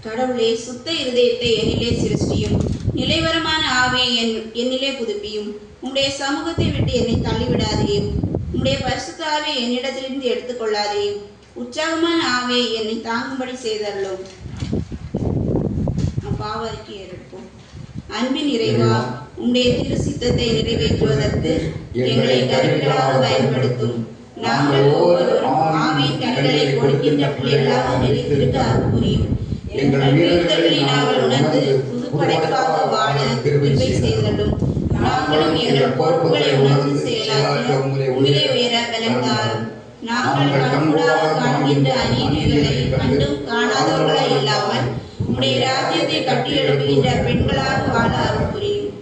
கடவுளே, சுத்த இருதயத்தை என்னிலே சிருஷ்டியும், நிலைவரமான ஆவியை என்னிலே புதுப்பியும். உம்முடைய சமூகத்தை விட்டு என்னை தள்ளிவிடாதேயும், உம்முடைய பரிசுத்த ஆவியை என்னிடத்திலிருந்து எடுத்துக்கொள்ளாதேயும். உற்சாகமான ஆவியை என்னை தாங்கும்படி செய்தருளும். பாவரிக்கு எடுப்போம். அன்பின் இறைவா, உம்முடைய திரு சித்தத்தை நிறைவேற்றுவதற்கு எங்களை கருவிகளாக பயன்படுத்தும். நாங்கள் ஒவ்வொருவரும் ஆவியின் கனிகளை கொடுக்கின்ற பிள்ளைகளாக நிலைத்திருக்க அருள் புரியும். எங்கள் உயிர்த்தலை நாங்கள் உணர்ந்து புதுப்படைப்பாக வாழ கிருபை செய்தருளும். நாங்களும் எங்கள் பொறுப்புகளை உணர்ந்து செயலாற்ற உம்மிலே உயர பலன் தாரும். நாங்கள் கண்கூடாக காண்கின்ற அநீதிகளை கண்டும் காணாதவர்களாய் இல்லாமல் உம்முடைய ராஜ்யத்தை கட்டியெழுப்புகின்ற பெண்களாக வாழ அருள் புரியும்.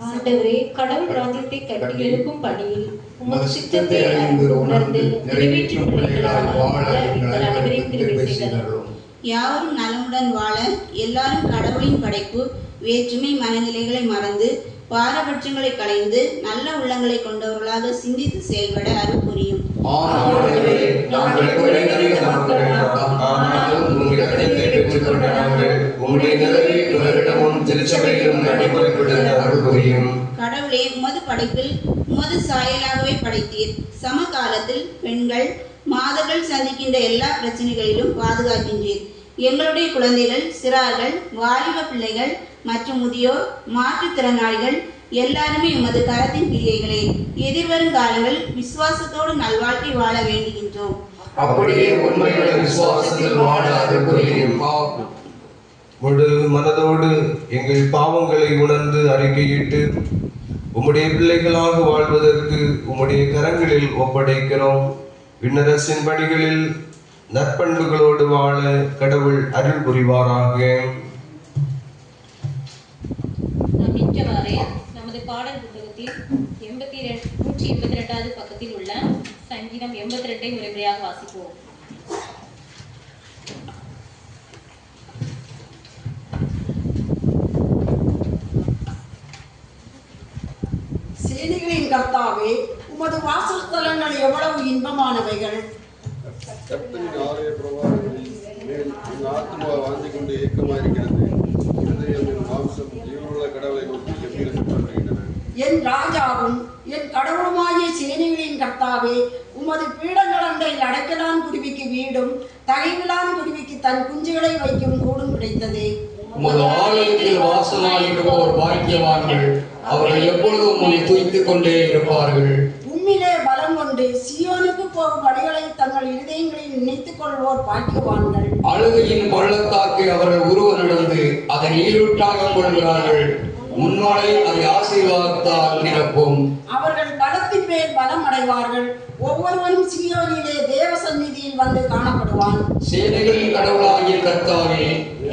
ஆண்டவரே, கடவுள் ராஜ்யத்தை கட்டி எழுப்பும் பணியில் உமது சித்தத்தை அறிந்து உணர்ந்து நிறைவேற்றும் பிள்ளைகளாக வாழ எங்கள் அனைவரையும் கிருபை செய்தருளும். யாவரும் நலமுடன் வாழ எல்லாரும் கடவுளின் படைப்பு வேற்றுமை மனநிலைகளை மறந்து பாரபட்சங்களை களைந்து நல்ல உள்ளங்களை கொண்டவர்களாக சிந்தித்து செயல்பட அருள் புரியும். கடவுளே, உமது படைப்பில் உமது சாயலாகவே படைத்தீர். சமகாலத்தில் பெண்கள் மாதர்கள் சந்திக்கின்ற எல்லா பிரச்சனைகளிலும் பாதுகாக்கின்றீர். எங்களுடைய குழந்தைகள், சிறார்கள், வாலிப பிள்ளைகள் மற்றும் முதியோர், மாற்றுத்திறனாளிகள் எல்லாருமே உமது கரத்தின் கிரியைகளே. எதிர்வரும் காலங்கள் விசுவாசத்தோடு நல்வாழ்க்கை வாழ வேண்டுகின்றோம். அப்படியே உண்மையுள்ள விசுவாசத்தில் வாழ அருள் புரியும். முழு மனதோடு எங்கள் பாவங்களை உணர்ந்து அறிக்கையிட்டு உம்முடைய பிள்ளைகளாக வாழ்வதற்கு உம்முடைய கரங்களில் ஒப்படைக்கிறோம். விண்ணரசின் பணிகளில் நற்பண்புகளோடு வாழ கடவுள் அருள் புரிவாராக. நமது பாடல் புத்தகத்தில் 182வது பக்கத்தில் உள்ள சங்கீதம் 82 முறைமுறையாக வாசிப்போம். சேனைகளின் கர்த்தாவே, உமது வாசஸ்தலங்கள் எவ்வளவு இன்பமானவைகள். கர்த்தரின் ஆலய பிரவாகங்களில் மேல் என் ஆத்துமா வாழ்ந்து கொண்டு ஏக்கமாயிருக்கிறது. என் மாம்சம் ஜீவனுள்ள கடவுளை நோக்கி எவ்விடப்படுகின்றன. என் ராஜாவும் என் கடவுளுமாகிய சேனைகளின் கர்த்தாவே, உமது பீடங்களண்டையில் அடைக்கலான் குருவிக்கு வீடும் தகைவிலான் குருவிக்கு தன் குஞ்சுகளை வைக்கும் கூடும் கிடைத்தது. உமது ஆலயத்தில் வாசமாயிருப்போர் பாக்கியவான்கள், அவர்கள் எப்பொழுதும் உம்மை துதித்துக் கொண்டே இருப்பார்கள். உம்மிலே பலம் கொண்டு சியோனுக்கு போகும் வழிகளை தங்கள் இருதயங்களில் நினைத்துக் கொள்வோர் பாக்கியவான்கள். அழுகையின் பள்ளத்தாக்கை அவர்கள் உருவ நடந்து அதை நீரூற்றாக கொள்கிறார்கள். முன்மழை அதை ஆசீர்வாதத்தால் நிரப்பும். அவர்கள் பலத்தின் மேல் பலம் அடைவார்கள். ஒவ்வொருவரும் சீயோனிலே தேவ சந்நிதியில் வந்து காணப்படுவான். சேனைகளின் கடவுளாகிய கர்த்தாவே,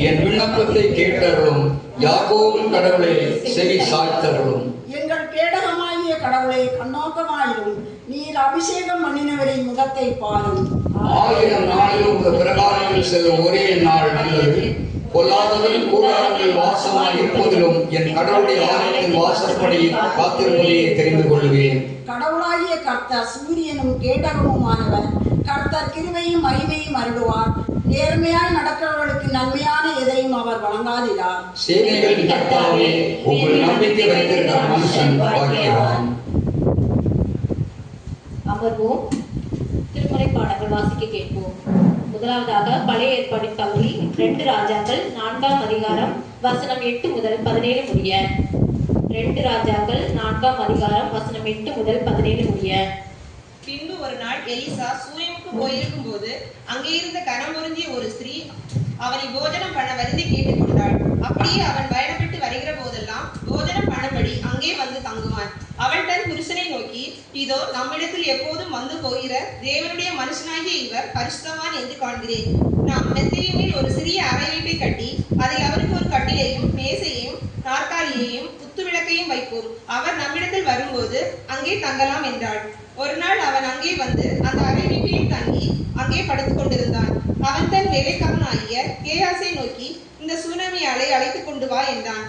என் விண்ணப்பத்தை கேட்டருளும். யாக்கோபின் கடவுளே, செவி சாய்த்தருளும். எங்கள் கேடகமாகிய கடவுளே, கண்ணோக்கமாயிரும். நீர் அபிஷேகம் பண்ணினவரின் முகத்தை பாரும். 1000 நாளிலும் உமது பிரகாரங்கள் செல்லும் ஒரே நாள் நல்லது. பொல்லாதவரின் கூடாரங்களில் வாசமாய் இருப்பதிலும் என் கடவுளுடைய ஆலயத்தின் வாசற்படியில் காத்திருப்பதையே தெரிந்து கொள்வேன். கடவுளாகிய கர்த்தர் சூரியனும் கேடகமுமானவர். கர்த்தர் கிருபையும் மகிமையும் அருளுவார். நேர்மையாய் நடக்கிறவர்களுக்கு நன்மையான எதையும் அவர் வழங்காதிரார். சேனைகளின் கர்த்தாவே, உங்கள் நம்பிக்கை வைத்திருக்கிற மனுஷன் பாக்கியவான். அமர்வோம். திருமுறை பாடங்கள் வாசிக்க கேட்போம். முதலாவதாக பழைய ஏற்பாட்டின் பகுதி 2 ராஜாக்கள் 4ஆம் அதிகாரம் வசனம் 8 முதல் 17 முடிய. 2 ராஜாக்கள் 4ஆம் அதிகாரம் வசனம் 8 முதல் 17 முடிய. பின்பு ஒரு நாள் எலிசா சூயமுக்கு போயிருக்கும் போது அங்கே இருந்த கனமுருந்திய ஒரு ஸ்திரீ அவனை போஜனம் பண்ண வருந்தி கேட்டுக்கொண்டாள். அப்படியே அவன் பயணப்பட்டு வருகிற போதெல்லாம் போஜனம் பண்ணபடி அங்கே வந்து தங்குவான். அவள் தன் புருஷனை நோக்கி, இதோ நம்மிடத்தில் எப்போதும் வந்து போகிற தேவனுடைய மனுஷனாகிய இவர் பரிசுத்தவான் என்று காண்கிறேன். நாம் மெத்தையின் மேல் ஒரு சிறிய அறை வீட்டை கட்டி அதில் அவருக்கு ஒரு கட்டிலையும் மேசையையும் நாற்காலியையும் குத்து விளக்கையும் வைப்போம். அவர் நம்மிடத்தில் வரும்போது அங்கே தங்கலாம் என்றாள். ஒரு நாள் அவன் அங்கே வந்து அந்த அறை வீட்டில் தங்கி அங்கே படுத்துக் கொண்டிருந்தான். அவன் தன் வேலைக்காரனாகிய கேயாசை நோக்கி, இந்த சூனமியாளை அழைத்துக் கொண்டு வா என்றான்.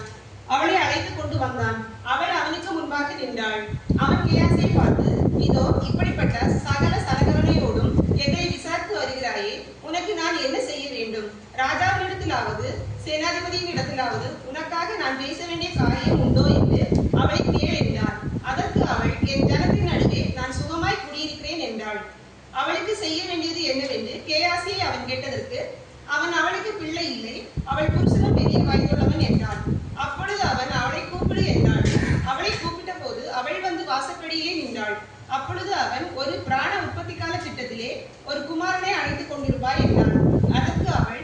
அவளை அழைத்துக் கொண்டு வந்தான். அவள் அவனுக்கு முன்பாக நின்றாள். அவன் கேயாசை பார்த்து, இதோ இப்படிப்பட்ட சகல சலகரணையோடும் எங்களை விசாரித்து வருகிறாயே, உனக்கு நான் என்ன செய்ய வேண்டும்? ராஜாவினிடத்திலாவது சேனாதிபதியின் இடத்திலாவது உனக்காக நான் பேச வேண்டிய காரியம் உண்டோ என்று அவளை கேள் என்றான். அதற்கு அவள், என் ஜனத்தின் நடுவே நான் சுகமாய் குடியிருக்கிறேன் என்றாள். அவளுக்கு செய்ய வேண்டியது என்னவென்று கேயாசியை அவன் கேட்டதற்கு, அவன் அவளுக்கு பிள்ளை இல்லை, அவள் புருஷனும் பெரிய வயதுள்ளவன் என்றான். அப்பொழுது அவன், அவளை கூப்பிடு என்றாள். அவளை கூப்பிட்ட போது அவள் வந்து வாசப்படியிலே நின்றாள். அப்பொழுது அவன், ஒரு பிராண உற்பத்தி கால திட்டத்திலே ஒரு குமாரனை அழைத்துக் கொண்டிருப்பாய் என்றான். அதற்கு அவள்,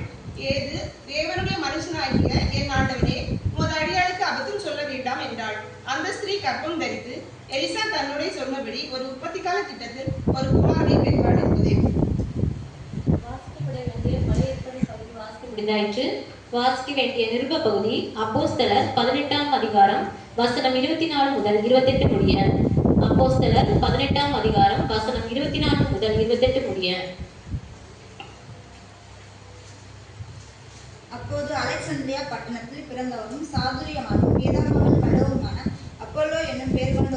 ஏது தேவனுடைய மனுஷனாகிய என் ஆண்டவனே, உமது அடியாளுக்கு அபத்தம் சொல்ல வேண்டாம் என்றாள். அந்த ஸ்திரீ கர்ப்பம் தரித்து எலிசா தன்னுடைய சொன்னபடி ஒரு உற்பத்தி கால திட்டத்தில் ஒரு குமாரனை பெற்றாள் என்பதே. வாசிக்க வேண்டிய நிருப பகுதி அப்போஸ்தலர் 18ஆம் அதிகாரம் வசனம் 24 முதல் 28 முடிய. அப்போஸ்தலர் 18ஆம் அதிகாரம் வசனம் 24 முதல் 28 முடிய. அப்போது அலெக்சாந்திரியா பட்டணத்தில் பிறந்தவரும் சாதுரியமானும் வேதாகமத்தில் வல்லவருமான அப்போலோ என்னும் பெயர் கொண்ட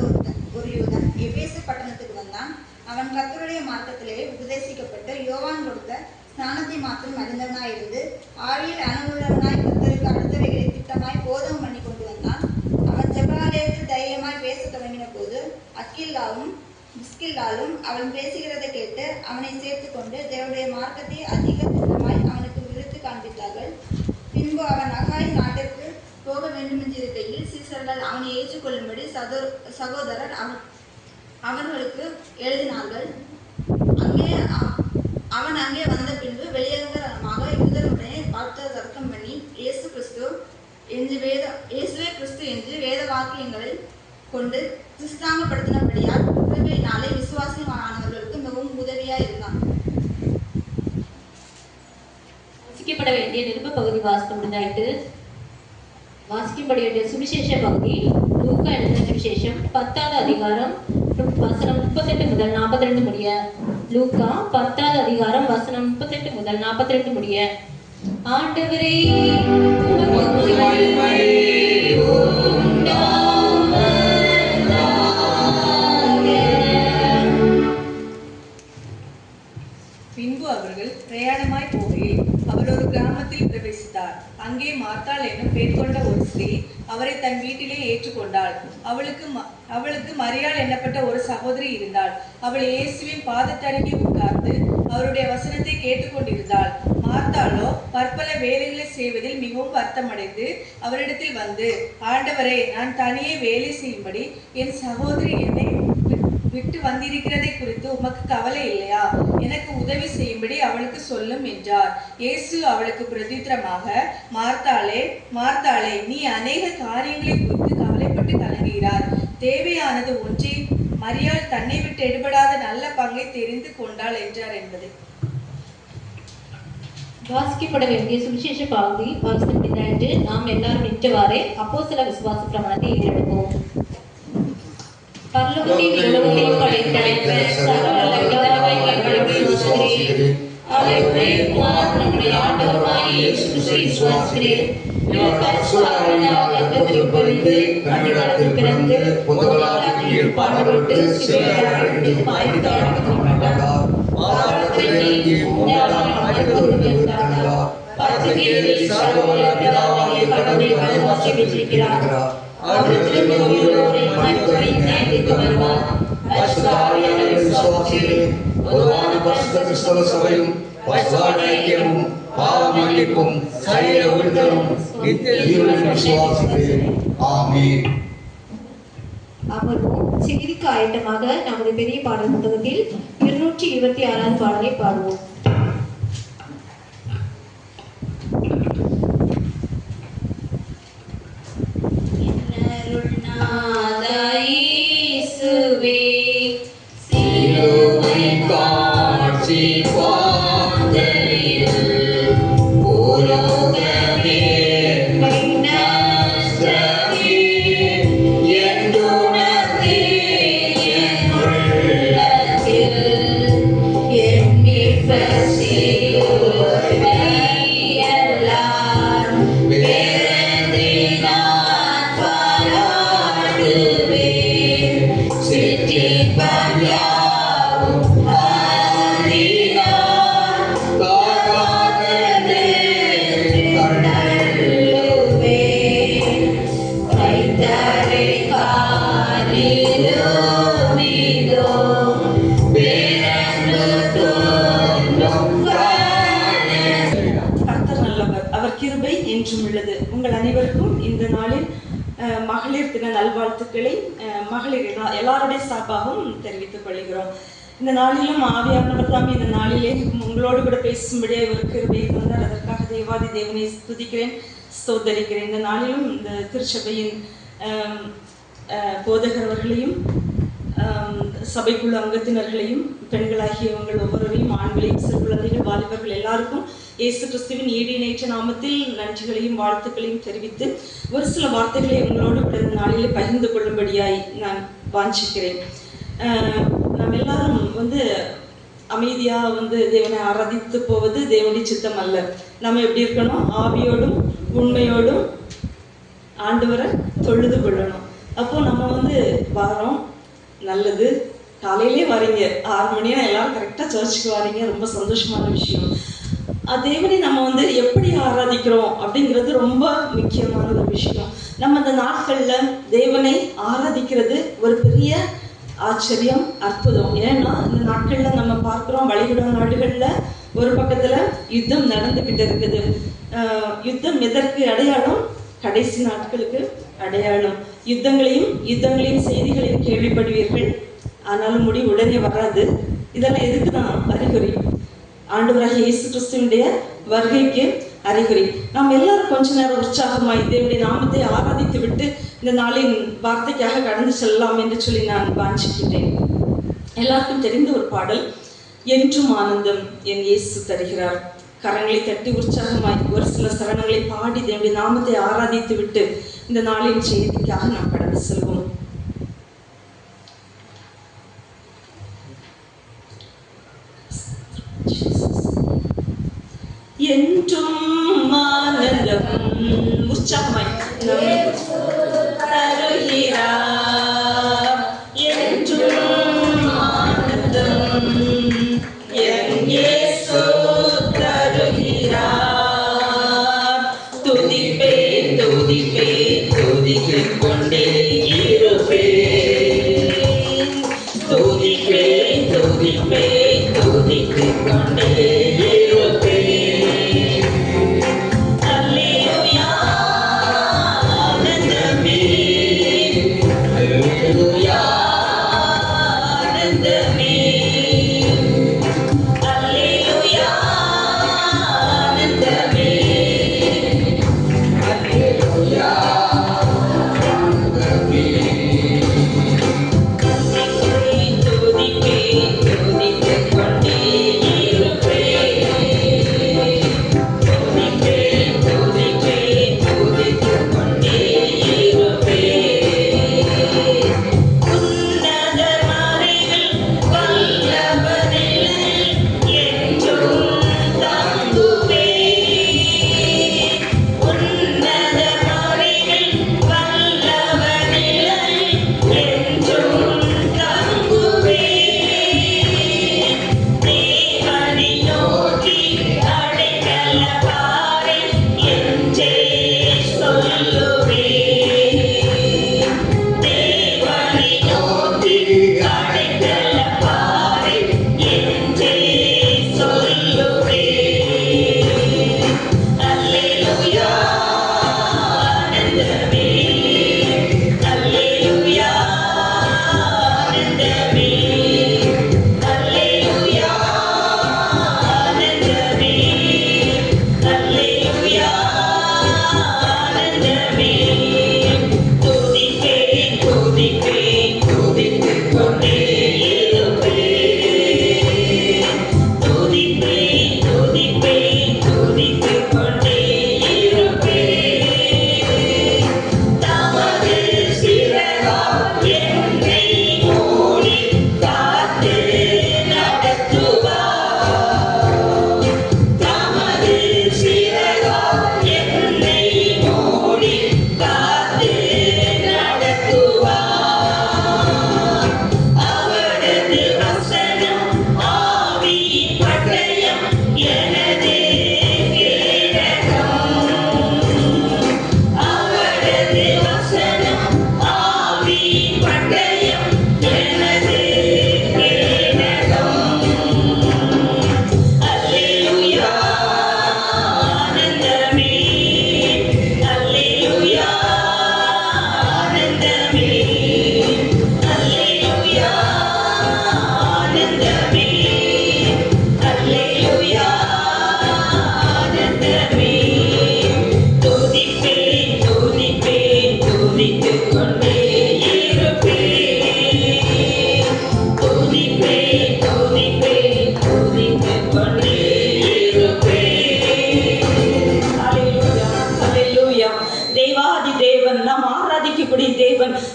ஒரு யூதன் எபேசு பட்டணத்துக்கு வந்தான். அவன் கர்த்தருடைய மார்க்கத்திலே உபதேசிக்கப்பட்டு யோவான் கொடுத்த ஸ்நானத்தை மாத்திரம் அறிந்தவனாயிருந்து ஆவியில் அணுவுள்ளவனாய் கர்த்தருக்கு அடுத்தவைகளை திட்டமாய் போதகம் பண்ணி கொண்டு வந்தான். அவன் ஜெபாலயத்தில் தைரியமாய் பேச தொடங்கின போது அக்கில்லாவும் பிஸ்கில்லாலும் அவன் பேசுகிறதை கேட்டு அவனை சேர்த்து கொண்டு தேவனுடைய மார்க்கத்தை அதிக திட்டமாய் அவனுக்கு விருத்து காண்பித்தார். அவர்கள் அவனை ஏற்றுக்கொள்ளும்படி சகோதரர் அவர்களுக்கு எழுதினார்கள். அவன் அங்கே வந்த பின்பு வெளியரங்கமாக யூதருடனே வார்த்தை தர்க்கம் பண்ணி இயேசுவே கிறிஸ்து என்று வேத வாக்கியங்களை கொண்டு கிறிஸ்தாங்கப்படுத்தினபடியால் கிருபையினாலே விசுவாசமானவர்களுக்கு மிகவும் உதவியாக இருந்தான். வாசிக்கப்பட வேண்டிய நிருப பகுதி வாசித்து முடிந்தாயிட்டு. வாசிக்கப்பட வேண்டிய சுவிசேஷ பகுதி லூக்கா எழுதின சுவிசேஷம் 10வது அதிகாரம் வசனம் 38 முதல் 42 முடிய. லூக்கா 10வது அதிகாரம் வசனம் 38 முதல் 42 முடிய. ஆண்டவரே உமக்கு மகிமை பின்பு அவர்கள் பிரயாணமாய் போகையில் அவர் ஒரு கிராமத்தில் பிரவேசித்தார். அங்கே மார்த்தாள் என்னும் பேர் கொண்ட ஒரு ஸ்திரீ அவரை தன் வீட்டிலே ஏற்றுக்கொண்டாள். அவளுக்கு மரியாள் என்னப்பட்ட ஒரு சகோதரி இருந்தாள். அவள் இயேசுவின் பாதத்தருகே உட்கார்ந்து அவருடைய வசனத்தை கேட்டுக்கொண்டிருந்தாள். மார்த்தாளோ பற்பல வேலைகளை செய்வதில் மிகவும் வருத்தமடைந்து அவரிடத்தில் வந்து, ஆண்டவரே, நான் தனியே வேலை செய்யும்படி என் சகோதரி என்னை விட்டு வந்திருக்கிறதை குறித்து உமக்கு கவலை இல்லையா? எனக்கு உதவி செய்யும்படி அவளுக்கு சொல்லும் என்றார். இயேசு அவளுக்கு பிரதித்திரமாக, மார்த்தாளே, மார்த்தாளே, நீ அநேக காரியங்களை குறித்து கவலைப்பட்டு கலங்குகிறார். தேவையானது ஒன்றே, மரியாள் தன்னை விட்டு எடுபடாத நல்ல பங்கை தெரிந்து கொண்டாள் என்றார் என்பது. வாசிக்கப்பட வேண்டிய சுவிசேஷ பகுதி வாசித்து முடிந்தாயிற்று. நாம் எல்லாரும் நின்றவாறே அப்போஸ்தல விசுவாச பிரமாணத்தை ஏறெடுப்போம். பரலோகத்தையும் படைத்த சகல பிதாவாகிய கடவுளை விசுவாசிக்கிறேன். அவருடைய குமாரன் நம்முடைய ஆண்டவராகிய இயேசு கிறிஸ்துவை விசுவாசிக்கிறேன். இவர் பரிசுத்த ஆவியினால் கர்த்தத்தில் உட்பவித்து கன்னிகாத்தில் பிறந்து பொதுவாக கீழ் பாடுபட்டு சிலுவையில் அறைந்து மரித்து அடக்கப்பட்டார். பாதாளத்தில் இறங்கி மூன்றாம் நாள் மரித்தோரிலிருந்து எழுந்தார். பரலோகத்தில் சர்வவல்ல பிதாவாகிய கடவுளை வலதுபார்சையில் வீற்றிருக்கிறார். அவருக்கு உயிரோடு மரித்தோரை நியாயத்தீர்க்க வருவார். பரிசுத்த ஆவியானவரை விசுவாசிக்கிறேன். பொதுவான பரிசுத்த கிறிஸ்தவ சபையும் பரிசுத்த ஐக்கியமும் பாவ மன்னிப்பும் சரீர உயிர்த்தலும் நித்திய ஜீவனையும் விசுவாசிக்கிறேன். ஆமென். அமர்வோம். செய்திக்கு ஆயத்தமாக நமது பெரிய பாடல் புத்தகத்தில் 226வது பாடலை பாடுவோம். உங்கள் அனைவருக்கும் இந்த நாளில் மகளிர் தின நல்வாழ்த்துக்களை மகளிர் எல்லாருடைய சார்பாகவும் தெரிவித்துக் கொள்கிறோம். இந்த நாளிலும் ஆவியானவர் தாம் இந்த நாளிலே உங்களோடு கூட பேசும்படியாக இவர் கிருபை தந்தார். அதற்காக தேவாதி தேவனை துதிக்கிறேன், ஸ்தோத்தரிக்கிறேன். இந்த நாளிலும் இந்த திருச்சபையின் போதகர்களையும் சபைக்குழு அங்கத்தினர்களையும் பெண்களாகிய உங்கள் ஒவ்வொருவரையும் ஆண்களையும் சிறு குழந்தைகள் வாலிபர்கள் எல்லாருக்கும் இயேசு கிறிஸ்துவின் ஈடிணைற்ற நாமத்தில் நன்றிகளையும் வாழ்த்துக்களையும் தெரிவித்து ஒரு சில வார்த்தைகளை உங்களோடு கூட இந்த நாளிலே பகிர்ந்து கொள்ளும்படியாய் நான் வாஞ்சிக்கிறேன். நாம் எல்லாரும் அமைதியாக தேவனை ஆராதித்து போவது தேவனுடைய சித்தம் அல்ல. நம்ம எப்படி இருக்கணும்? ஆவியோடும் உண்மையோடும் ஆண்டவரை தொழுது கொள்ளணும். அப்போ நம்ம வாரோம், நல்லது. காலையிலே வரீங்க, 6 மணியா எல்லாரும் கரெக்டாக சர்ச்சுக்கு வரீங்க, ரொம்ப சந்தோஷமான விஷயம். தேவனை நம்ம எப்படி ஆராதிக்கிறோம் அப்படிங்கிறது ரொம்ப முக்கியமான ஒரு விஷயம். நம்ம அந்த நாட்களில் தேவனை ஆராதிக்கிறது ஒரு பெரிய ஆச்சரியம், அற்புதம். ஏன்னா இந்த நாட்களில் நம்ம பார்க்குறோம், வளைகுடா நாடுகளில் ஒரு பக்கத்தில் யுத்தம் நடந்துக்கிட்டு இருக்குது. யுத்தம் எதற்கு அடையாளம்? கடைசி நாட்களுக்கு அடையாளம். யுத்தங்களையும் செய்திகளையும் கேள்விப்படுவீர்கள், ஆனாலும் முடிவு உடனே வராது. இதெல்லாம் எதுக்கு தான்? அறிகுறி. ஆண்டவராகிய இயேசு கிறிஸ்துவினுடைய வருகைக்கு அறிகுறி. நாம் எல்லாரும் கொஞ்ச நேரம் உற்சாகமாய் தேவனுடைய நாமத்தை ஆராதித்து விட்டு இந்த நாளின் வார்த்தைக்காக கடந்து செல்லலாம் என்று சொல்லி நான் வாஞ்சிக்கின்றேன். எல்லாருக்கும் தெரிந்த ஒரு பாடல், என்றும் ஆனந்தம் என் இயேசு தருகிறார். கரங்களை தட்டி உற்சாகமாய் ஒரு சில சரணங்களை பாடி தேவனுடைய நாமத்தை ஆராதித்து விட்டு இந்த நாளின் செய்திக்காக நாம் கடந்து செல்வோம். என்றும் ஆனந்தம் உற்சாகமாய் தருகிறார். என்றும் ஆனந்தம் என் இயேசு தருகிறார். துதிப்பேன் துதிப்பேன் துதித்துக் கொண்டே இருப்பேன். துதிப்பேன் துதிப்பேன் துதித்துக் கொண்டே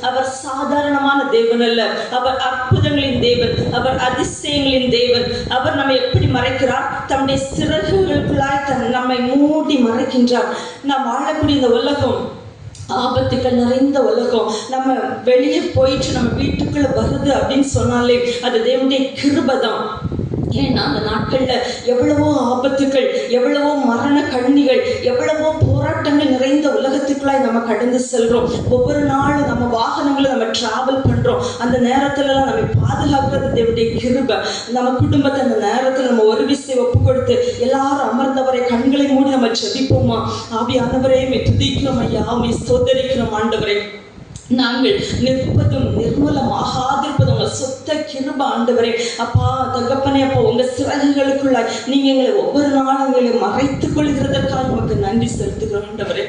அவர் சாதாரணமான தேவன் அல்ல. அவர் அற்புதங்களின் தேவன், அவர் அதிசயங்களின் தேவன். அவர் நம்மை எப்படி மறைக்கிறார்? தம்முடைய சிறகுகளுக்குள்ளாய் நம்மை மூடி மறைக்கின்றார். நாம் வாழக்கூடிய இந்த உலகம் ஆபத்துக்கள் நிறைந்த உலகம். நம்ம வெளியே போயிட்டு நம்ம வீட்டுக்குள்ள வருது அப்படின்னு சொன்னாலே அது தேவனுடைய கிருபை தான். ஏன்னா அந்த நாட்கள்ல எவ்வளவோ ஆபத்துகள், எவ்வளவோ மரண கண்ணிகள், எவ்வளவோ போராட்டங்கள் நிறைந்த உலகத்துக்குள்ளாய் நம்ம கடந்து செல்றோம். ஒவ்வொரு நாளும் நம்ம வாகனங்களை நம்ம டிராவல் பண்றோம். அந்த நேரத்துல எல்லாம் நம்ம பாதுகாக்கிறது தேவனுடைய கிருபை. நம்ம குடும்பத்தை அந்த நேரத்துல நம்ம ஒரு விசை ஒப்பு கொடுத்து எல்லாரும் அமர்ந்தவரை கண்களை மூடி நம்ம ஜெபிப்போமா? ஆவியானவரே துதிக்கிறோம் ஐயா, ஸ்தோத்தரிக்கிறோம் ஆண்டவரே. நாங்கள் நிற்பதும் நிர்மூலமாகாதிருப்பதும் உங்க சொத்த கிருப ஆண்டவரே. அப்பா தகப்பனே, அப்பா உங்க சிறகுகளுக்குள்ளாய் நீங்க எங்களை ஒவ்வொரு நாளும் எங்களை மறைத்துக் கொள்கிறதற்காக நமக்கு நன்றி செலுத்துகிறோம் ஆண்டவரே.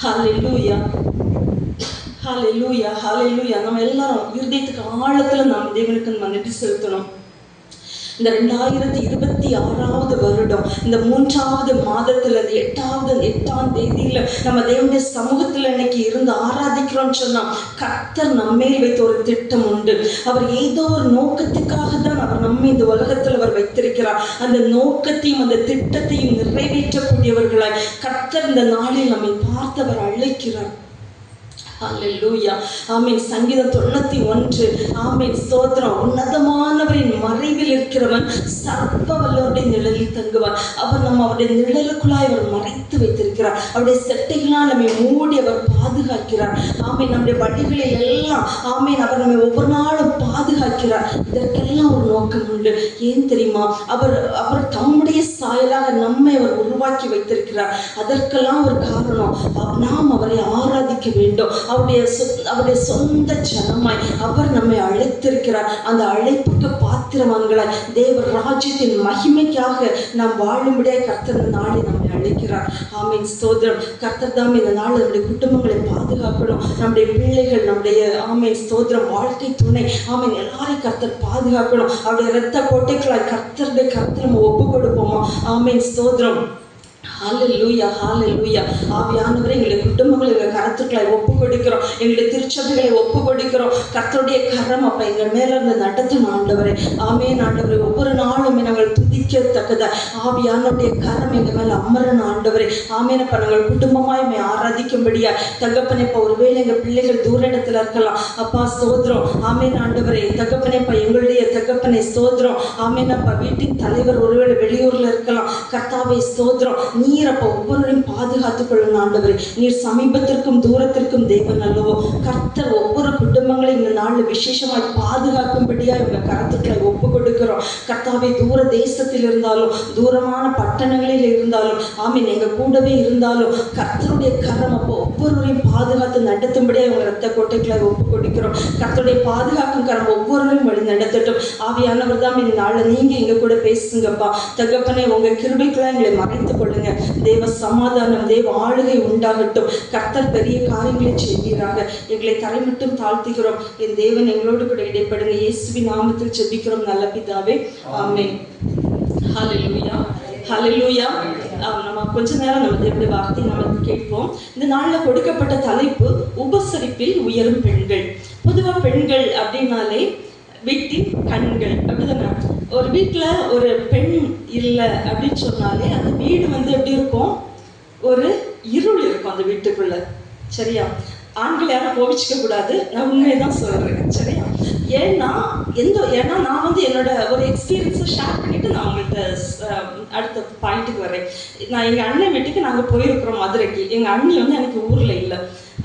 ஹல்லேலூயா, ஹல்லேலூயா, ஹல்லேலூயா. நம்ம எல்லாரும் இருதயத்துக்கு ஆழத்துல நாம் தேவனுக்கு நம்ம நன்றி செலுத்தணும். இந்த 2026வது வருடம், இந்த 3வது மாதத்துல 8ஆம் தேதியில நம்ம தேவனுடைய சமூகத்துல இன்னைக்கு இருந்து ஆராதிக்கிறோம்னு சொன்னா கர்த்தர் நம்மேல் வைத்த ஒரு திட்டம் உண்டு. அவர் ஏதோ ஒரு நோக்கத்துக்காக தான் அவர் நம்ம இந்த உலகத்தில் அவர் வைத்திருக்கிறார். அந்த நோக்கத்தையும் அந்த திட்டத்தையும் நிறைவேற்றக்கூடியவர்களாய் கர்த்தர் இந்த நாளில் நம்மை பார்த்தவர் அழைக்கிறார். ஹல்லேலூயா, ஆமென். சங்கீதம் 91, ஆமென், ஸ்தோத்திரம். உன்னதமானவரின் மறைவில் இருக்கிறவன் சர்வ வல்லவருடைய நிழலில் தங்குவான். அவர் நம்ம அவருடைய நிழலுக்குள்ளாய் அவர் மறைத்து வைத்திருக்கிறார். அவருடைய செட்டைகளால் நம்மை மூடி அவர் பாதுகாக்கிறார். ஆமென். நம்முடைய வழிகளில் எல்லாம் ஆமென் அவர் நம்மை ஒவ்வொரு நாளும் பாதுகாக்கிறார். இதற்கெல்லாம் ஒரு நோக்கம் உண்டு. ஏன் தெரியுமா? அவர் தம்முடைய சாயலாக நம்மை அவர் உருவாக்கி வைத்திருக்கிறார். அதற்கெல்லாம் ஒரு காரணம், நாம் அவரை ஆராதிக்க வேண்டும். அவருடைய சொந்த ஜனமாய் அவர் நம்மை அழைத்திருக்கிறார். அந்த அழைப்புக்கு பாத்திரவான்களாய் தேவ ராஜ்யத்தின் மகிமைக்காக நாம் வாழும்படியாய் கர்த்தர் இந்த நாளை நம்மை அழைக்கிறார். ஆமென், ஸ்தோத்திரம். கர்த்தர் தாம் இந்த நாள் நம்முடைய குடும்பங்களை பாதுகாக்கணும். நம்முடைய பிள்ளைகள், நம்முடைய ஆமென் ஸ்தோத்திரம் வாழ்க்கை துணை, ஆமென், எல்லாரையும் கர்த்தர் பாதுகாக்கணும். அவருடைய இரத்த கோட்டைகளாய் கர்த்தருடைய கர்த்தர் நம்ம ஒப்பு கொடுப்போமா? ஆமென், ஸ்தோத்திரம். ஹல்லேலூயா, ஹல்லேலூயா. ஆவியானவரே, எங்களுடைய குடும்பங்களை எங்கள் கரத்துக்களை ஒப்பு கொடுக்கிறோம். எங்களுடைய திருச்சபைகளை ஒப்பு கொடுக்கிறோம். கர்த்தருடைய கரம் அப்ப எங்கள் மேல இருந்து நடத்தும் ஆண்டவரே. ஆமென் ஆண்டவரே. ஒவ்வொரு நாளும் நாங்கள் துதிக்கத்தக்கதா ஆவியானவருடைய கரம் எங்கள் மேல அமரணும் ஆண்டவரே. ஆமென். அப்ப நாங்கள் குடும்பமாய் ஆராதிக்கும்படியா தகப்பனே, இப்ப ஒருவேளை எங்கள் பிள்ளைகள் தூர இடத்துல இருக்கலாம். அப்பா ஸ்தோத்திரம். ஆமென் ஆண்டவரே. தகப்பனே, இப்ப எங்களுடைய தகப்பனை ஸ்தோத்திரம். ஆமென். அப்பா வீட்டின் தலைவர் ஒருவேளை வெளியூர்ல இருக்கலாம். கர்த்தாவை ஸ்தோத்திரம். நீர் அப்ப ஒவ்வொருவரையும் பாதுகாத்துக் கொள்ளணும் ஆண்டவரே. நீர் சமீபத்திற்கும் தூரத்திற்கும் தேவன் அல்லவோ. கர்த்தர் ஒவ்வொரு குடும்பங்களையும் இந்த நாளில் விசேஷமாய் பாதுகாக்கும்படியா இவங்க கருத்துக்களை ஒப்பு கொடுக்கிறோம். கர்த்தாவை தூர தேசத்தில் இருந்தாலும் தூரமான பட்டணங்களில் இருந்தாலும் ஆமீன் எங்க கூடவே இருந்தாலும் கர்த்தருடைய கரம் அப்போ ஒவ்வொருவரையும் பாதுகாத்து நடத்தும்படியா இவங்க ரத்த கோட்டைகளை ஒப்பு கொடுக்கிறோம். கர்த்தருடைய பாதுகாக்கும் கரம் ஒவ்வொருவரையும் வழி நடத்தட்டும். ஆவியானவர் தான் இந்த நாளில் நீங்க எங்க கூட பேசுங்கப்பா. தகப்பனே, உங்க கிருபைக்குள்ள எங்களை மறைத்துக் கொள்ளுங்க. தேவ சமாதானம், தேவ ஆளுகை உண்டாகட்டும். கர்த்தர் பெரிய காரியங்களை செய்வீராக. எங்களை தரை மட்டும் தாழ்த்துகிறோம். என் தேவன் எங்களோடு கூட இடைப்படுங்க. இயேசுவின் நாமத்தில் ஜெபிக்கிறோம் நல்ல பிதாவே, ஆமென். ஹல்லேலூயா, ஹல்லேலூயா. நம்ம கொஞ்ச நேரம் நம்ம தேவனுடைய வார்த்தை நம்ம கேட்போம். இந்த நாளில் கொடுக்கப்பட்ட தலைப்பு உபசரிப்பில் உயரும் பெண்கள். பொதுவாக பெண்கள் அப்படின்னாலே வீட்டின் கண்கள், அப்படிதானே? ஒரு வீட்டில் ஒரு பெண் இல்லை அப்படின்னு சொன்னாலே அந்த வீடு எப்படி இருக்கும்? ஒரு இருள் இருக்கும் அந்த வீட்டுக்குள்ள. சரியா? ஆண்கள் யாரும் கோபிச்சுக்க கூடாது, நான் உண்மையை தான் சொல்றேன். சரியா? ஏன்னா நான் என்னோட ஒரு எக்ஸ்பீரியன்ஸை ஷேர் பண்ணிட்டு நான் உங்கள்கிட்ட அடுத்த பாயிண்ட்டுக்கு வரேன். நான் எங்கள் அண்ணன் வீட்டுக்கு நாங்கள் போயிருக்கிறோம் மதுரைக்கு. எங்கள் அண்ணி எனக்கு ஊரில் இல்லை.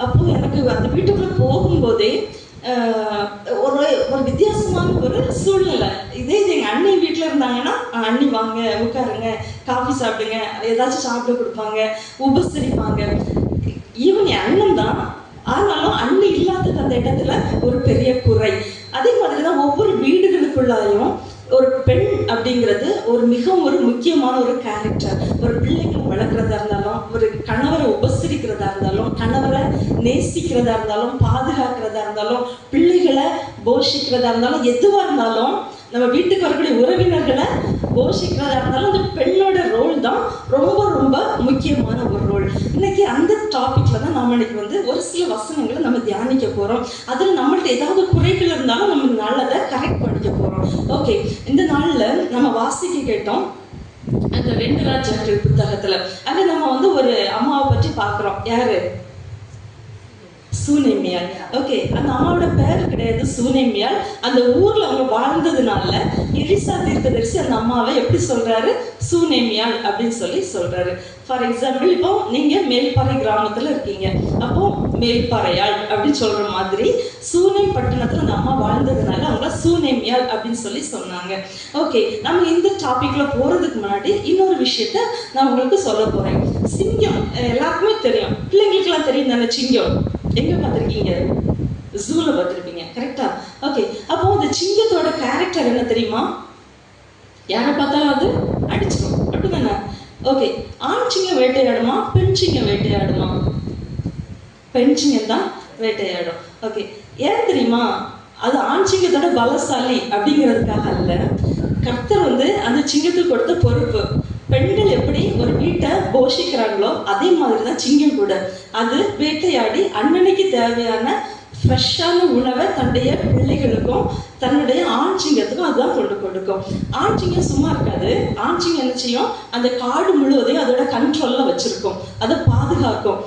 அப்போ எனக்கு அந்த வீட்டுக்குள்ளே போகும்போதே ஒரு வித்தியாசமான ஒரு சூழ்நிலை. இதே இது எங்கள் அண்ணி வீட்டில் இருந்தாங்கன்னா, அண்ணி வாங்க உட்காருங்க, காஃபி சாப்பிடுங்க, ஏதாச்சும் சாப்பிட கொடுப்பாங்க, உபசரிப்பாங்க. ஈவன் என் அண்ணன் தான், ஆனாலும் அண்ணி இல்லாதது அந்த இடத்துல ஒரு பெரிய குறை. அதே மாதிரி தான் ஒவ்வொரு வீடுகளுக்குள்ளாயும் ஒரு பெண் அப்படிங்கிறது மிகவும் ஒரு முக்கியமான ஒரு கேரக்டர். ஒரு பிள்ளைகளை வளர்க்குறதா இருந்தாலும், ஒரு கணவரை உபசரிக்கிறதா இருந்தாலும், கணவரை நேசிக்கிறதா இருந்தாலும், பாதுகாக்கிறதா இருந்தாலும், பிள்ளைகளை போஷிக்கிறதா இருந்தாலும், எதுவாக இருந்தாலும் நம்ம வீட்டுக்கு வரக்கூடிய உறவினர்களை போஷிக்கிறதா இருந்தாலும் அந்த பெண்ணோட ரோல் தான் ரொம்ப ரொம்ப முக்கியமான ஒரு ரோல். இன்னைக்கு அந்த டாபிக்ல தான் நம்ம இன்னைக்கு ஒரு சில வசனங்களை நம்ம தியானிக்க போறோம். அதில் நம்மள்ட்ட ஏதாவது குறைகள் இருந்தாலும் நம்ம இந்த நாளில் அதை கரெக்ட் பண்ணிக்க போறோம். ஓகே, இந்த நாளில் நம்ம வாசிக்க கேட்டோம் அந்த 2 ராஜாக்கள் புத்தகத்துல. அங்க நம்ம ஒரு அம்மாவை பற்றி பார்க்கிறோம். யாரு? சூனேமியாள். ஓகே, அந்த அம்மாவோட பேர் கிடையாது சூனேமியாள். அந்த ஊர்ல அவங்க வாழ்ந்ததுனால எலிசா தீர்க்கதரிசி அந்த அம்மாவை எப்படி சொல்றாரு? சூனேமியாள் அப்படின்னு சொல்லி சொல்றாரு. ஃபார் எக்ஸாம்பிள், இப்போ நீங்க மேல்பாறை கிராமத்துல இருக்கீங்க, அப்போ மேல்பாறையாள் அப்படின்னு சொல்ற மாதிரி சூனேம் பட்டணத்துல அந்த அம்மா வாழ்ந்ததுனால அவங்கள சூனேமியாள் அப்படின்னு சொல்லி சொன்னாங்க. ஓகே, நம்ம இந்த டாபிக்ல போறதுக்கு முன்னாடி இன்னொரு விஷயத்த நான் உங்களுக்கு சொல்ல போறேன். சிங்கம் எல்லாருக்குமே தெரியும், பிள்ளைங்களுக்கு எல்லாம் தெரியும் தானே? சிங்கம் எங்க பார்த்திருக்கீங்க? ஜூல பார்த்திருப்பீங்க, கரெக்டா? ஓகே, அப்போ அந்த சிங்கத்தோட கேரக்டர் என்ன தெரியுமா? யாரை பார்த்தாலும் அது அடிச்சிடும், அப்படிதானே? ஓகே, ஆண் சிங்கம் வேட்டையாடுமா, பெண் சிங்கம் வேட்டையாடுமா? பெண் சிங்கம் தான் வேட்டையாடும். ஓகே, ஏன் தெரியுமா? அது ஆண் சிங்கத்தோட பலசாலி அப்படிங்கிறதுக்காக அல்ல. கர்த்தர் அந்த சிங்கத்துக்கு கொடுத்த பொறுப்பு. பெண்கள் எப்படி ஒரு வீட்டை போஷிக்கிறாங்களோ அதே மாதிரி தான் சிங்கம் கூட. அது வேட்டையாடி அண்ணனுக்கு தேவையான ஃப்ரெஷ்ஷான உணவை தன்னுடைய பிள்ளைகளுக்கும் தன்னுடைய ஆண் சிங்கத்துக்கும் அதுதான் கொண்டு கொடுக்கும். ஆண் சிங்கம் சும்மா இருக்காது. ஆண் சிங்கம் என்ன செய்யும்? அந்த காடு முழுவதையும் அதோட கண்ட்ரோல்ல வச்சிருக்கும், அதை பாதுகாக்கும்.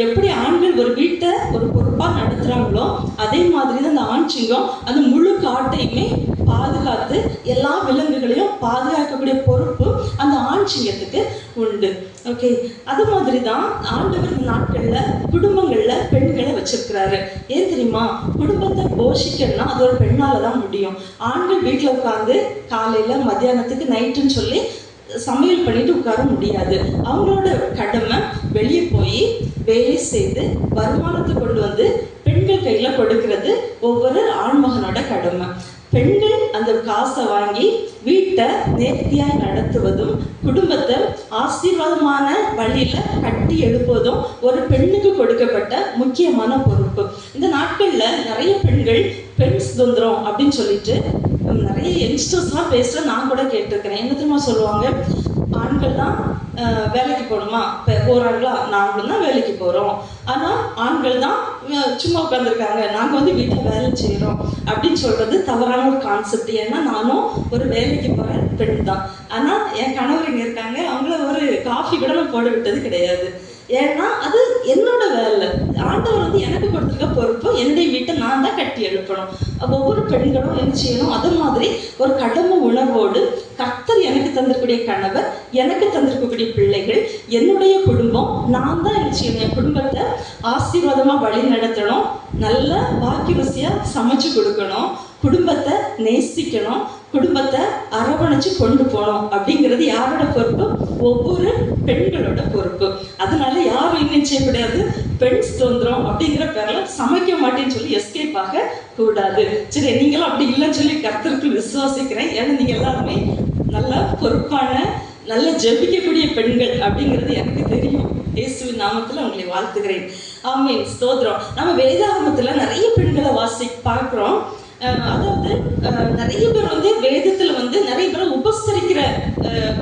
எப்படி ஆண்கள் ஒரு வீட்டை ஒரு பொறுப்பா நடத்துறாங்களோ அதே மாதிரி தான் அந்த ஆண் சிங்கம் அந்த முழு காட்டையுமே பாதுகாத்து எல்லா விலங்குகளையும் பாதுகாக்கக்கூடிய பொறுப்பு அந்த ஆண் சிங்கத்துக்கு உண்டு. ஓகே, அது மாதிரி தான் ஆண்டவர் நாட்கள்ல குடும்பங்கள்ல பெண்களை வச்சிருக்கிறாரு. ஏன் தெரியுமா? குடும்பத்தை போஷிக்கணும்னா அது ஒரு பெண்ணால தான் முடியும். ஆண்கள் வீட்டுல உட்கார்ந்து காலையில மத்தியானத்துக்கு நைட்டுன்னு சொல்லி சமையல் பண்ணிட்டு உட்கார முடியாது. அவங்களோட கடமை வெளியே போய் வேலை செய்து வருமானத்தை கொண்டு வந்து பெண்கள் கையில கொடுக்கிறது ஒவ்வொரு ஆண்மகனோட கடமை. பெண்கள் அந்த காசை வாங்கி வீட்டை நேர்த்தியாய் நடத்துவதும் குடும்பத்தை ஆசீர்வாதமான வழியில கட்டி எழுப்புவதும் ஒரு பெண்ணுக்கு கொடுக்கப்பட்ட முக்கியமான பொறுப்பு. இந்த நாட்கள்ல நிறைய பெண்கள் பெண் சுதந்திரம் அப்படின்னு சொல்லிட்டு நிறைய யங்ஸ்டர்ஸ்லாம் பேசுற நான் கூட கேட்டிருக்கிறேன். என்ன தெரியுமா சொல்லுவாங்க? ஆண்கள் தான் வேலைக்கு போகணுமா? போறாங்களா? நாங்களும் தான் வேலைக்கு போறோம், ஆனா ஆண்கள் தான் சும்மா உட்காந்துருக்காங்க, நாங்க வீட்டில் வேலை செய்யறோம் அப்படின்னு சொல்றது தவறான ஒரு கான்செப்ட். ஏன்னா நானும் ஒரு வேலைக்கு போற பெண் தான். ஆனா என் கணவர் இங்க இருக்காங்க, அவங்கள ஒரு காஃபி கூட நான் போட விட்டது கிடையாது. ஏன்னா அது என்னோட வேலை. ஆண்டவர் எனக்கு கொடுத்துருக்க பொறுப்பு, என்னுடைய வீட்டை நான் தான் கட்டி எழுப்பணும். ஒவ்வொரு பெண்களும் என்ன செய்யணும்? அது மாதிரி ஒரு கடமை உணர்வோடு கர்த்தர் எனக்கு தந்திருக்கக்கூடிய கணவர், எனக்கு தந்திருக்கக்கூடிய பிள்ளைகள், என்னுடைய குடும்பம், நான் தான் என்ன செய்யணும்? என் குடும்பத்தை ஆசீர்வாதமா வழி நடத்தணும், நல்ல வாக்கி ருசியா சமைச்சு கொடுக்கணும், குடும்பத்தை நேசிக்கணும், குடும்பத்தை அரவணைச்சு கொண்டு போகணும். அப்படிங்கிறது யாரோட பொறுப்பு? ஒவ்வொரு பெண்களோட பொறுப்பு. அதனால யாரும் இன்னும் செய்யக்கூடாது பெண் சுதந்திரம் அப்படிங்கிற பேர்ல சமைக்க மாட்டேன்னு சொல்லி எஸ்கேப் ஆக கூடாது. சரி, நீங்களும் அப்படி இல்லைன்னு சொல்லி கர்த்தருக்கு விசுவாசிக்கிறேன். ஏன்னா நீங்க எல்லாருமே நல்ல பொறுப்பான நல்ல ஜெபிக்கக்கூடிய பெண்கள் அப்படிங்கிறது எனக்கு தெரியும். இயேசுவின் நாமத்துல உங்களை வாழ்த்துகிறேன். ஆமென், ஸ்தோத்திரம். நம்ம வேதாகமத்துல நிறைய பெண்களை பார்க்கிறோம். அதாவது நிறைய பேர் வேதத்துல நிறைய பேர் உபசரிக்கிற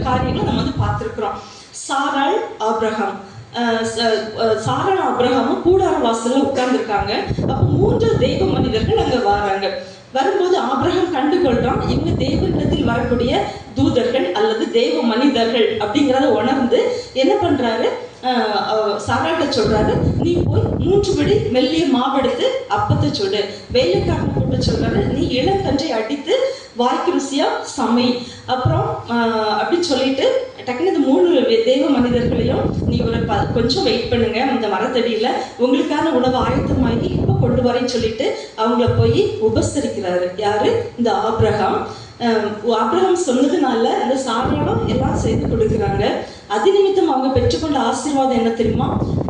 காரியங்களை நம்ம பார்த்திருக்கிறோம். சாராள் ஆபிரகாம், சாராள் ஆபிரகாமும் கூடார வாசல்ல உட்கார்ந்துருக்காங்க. அப்போ 3 தெய்வ மனிதர்கள் அங்க வராங்க. வரும்போது ஆபிரகாம் கண்டுகொள்றான், இவங்க தேவனிடத்தில் வரக்கூடிய தூதர்கள் அல்லது தெய்வ மனிதர்கள் அப்படிங்கிறத உணர்ந்து என்ன பண்றாரு? சாராட்ட சொல்றாரு, நீ போய் 3 படி மெல்லிய மாவெடுத்து அப்பத்தை சுடு. வேலைக்காரனை கூட்ட சொல்றாரு, நீ இளங்கன்றை அடித்து வாய்க்கு ருசியா சமை. அப்புறம் அப்படின்னு சொல்லிட்டு டக்குனு இந்த 3 தெய்வ மனிதர்களையும் நீ ஒரு கொஞ்சம் வெயிட் பண்ணுங்க, இந்த மரத்தடியில உங்களுக்கான உணவு ஆயத்தமாகி இப்ப கொண்டு வரேன்னு சொல்லிட்டு அவங்கள போய் உபசரிக்கிறாரு. யாரு? இந்த ஆபிரகாம். ஆபிரகாம் சொன்னதுனால இந்த சாராளும் எல்லாம் செய்து கொடுக்குறாங்க. அது நிமித்தம் அவங்க பெற்றுக்கொண்ட ஆசீர்வாதம் என்ன தெரியுமா?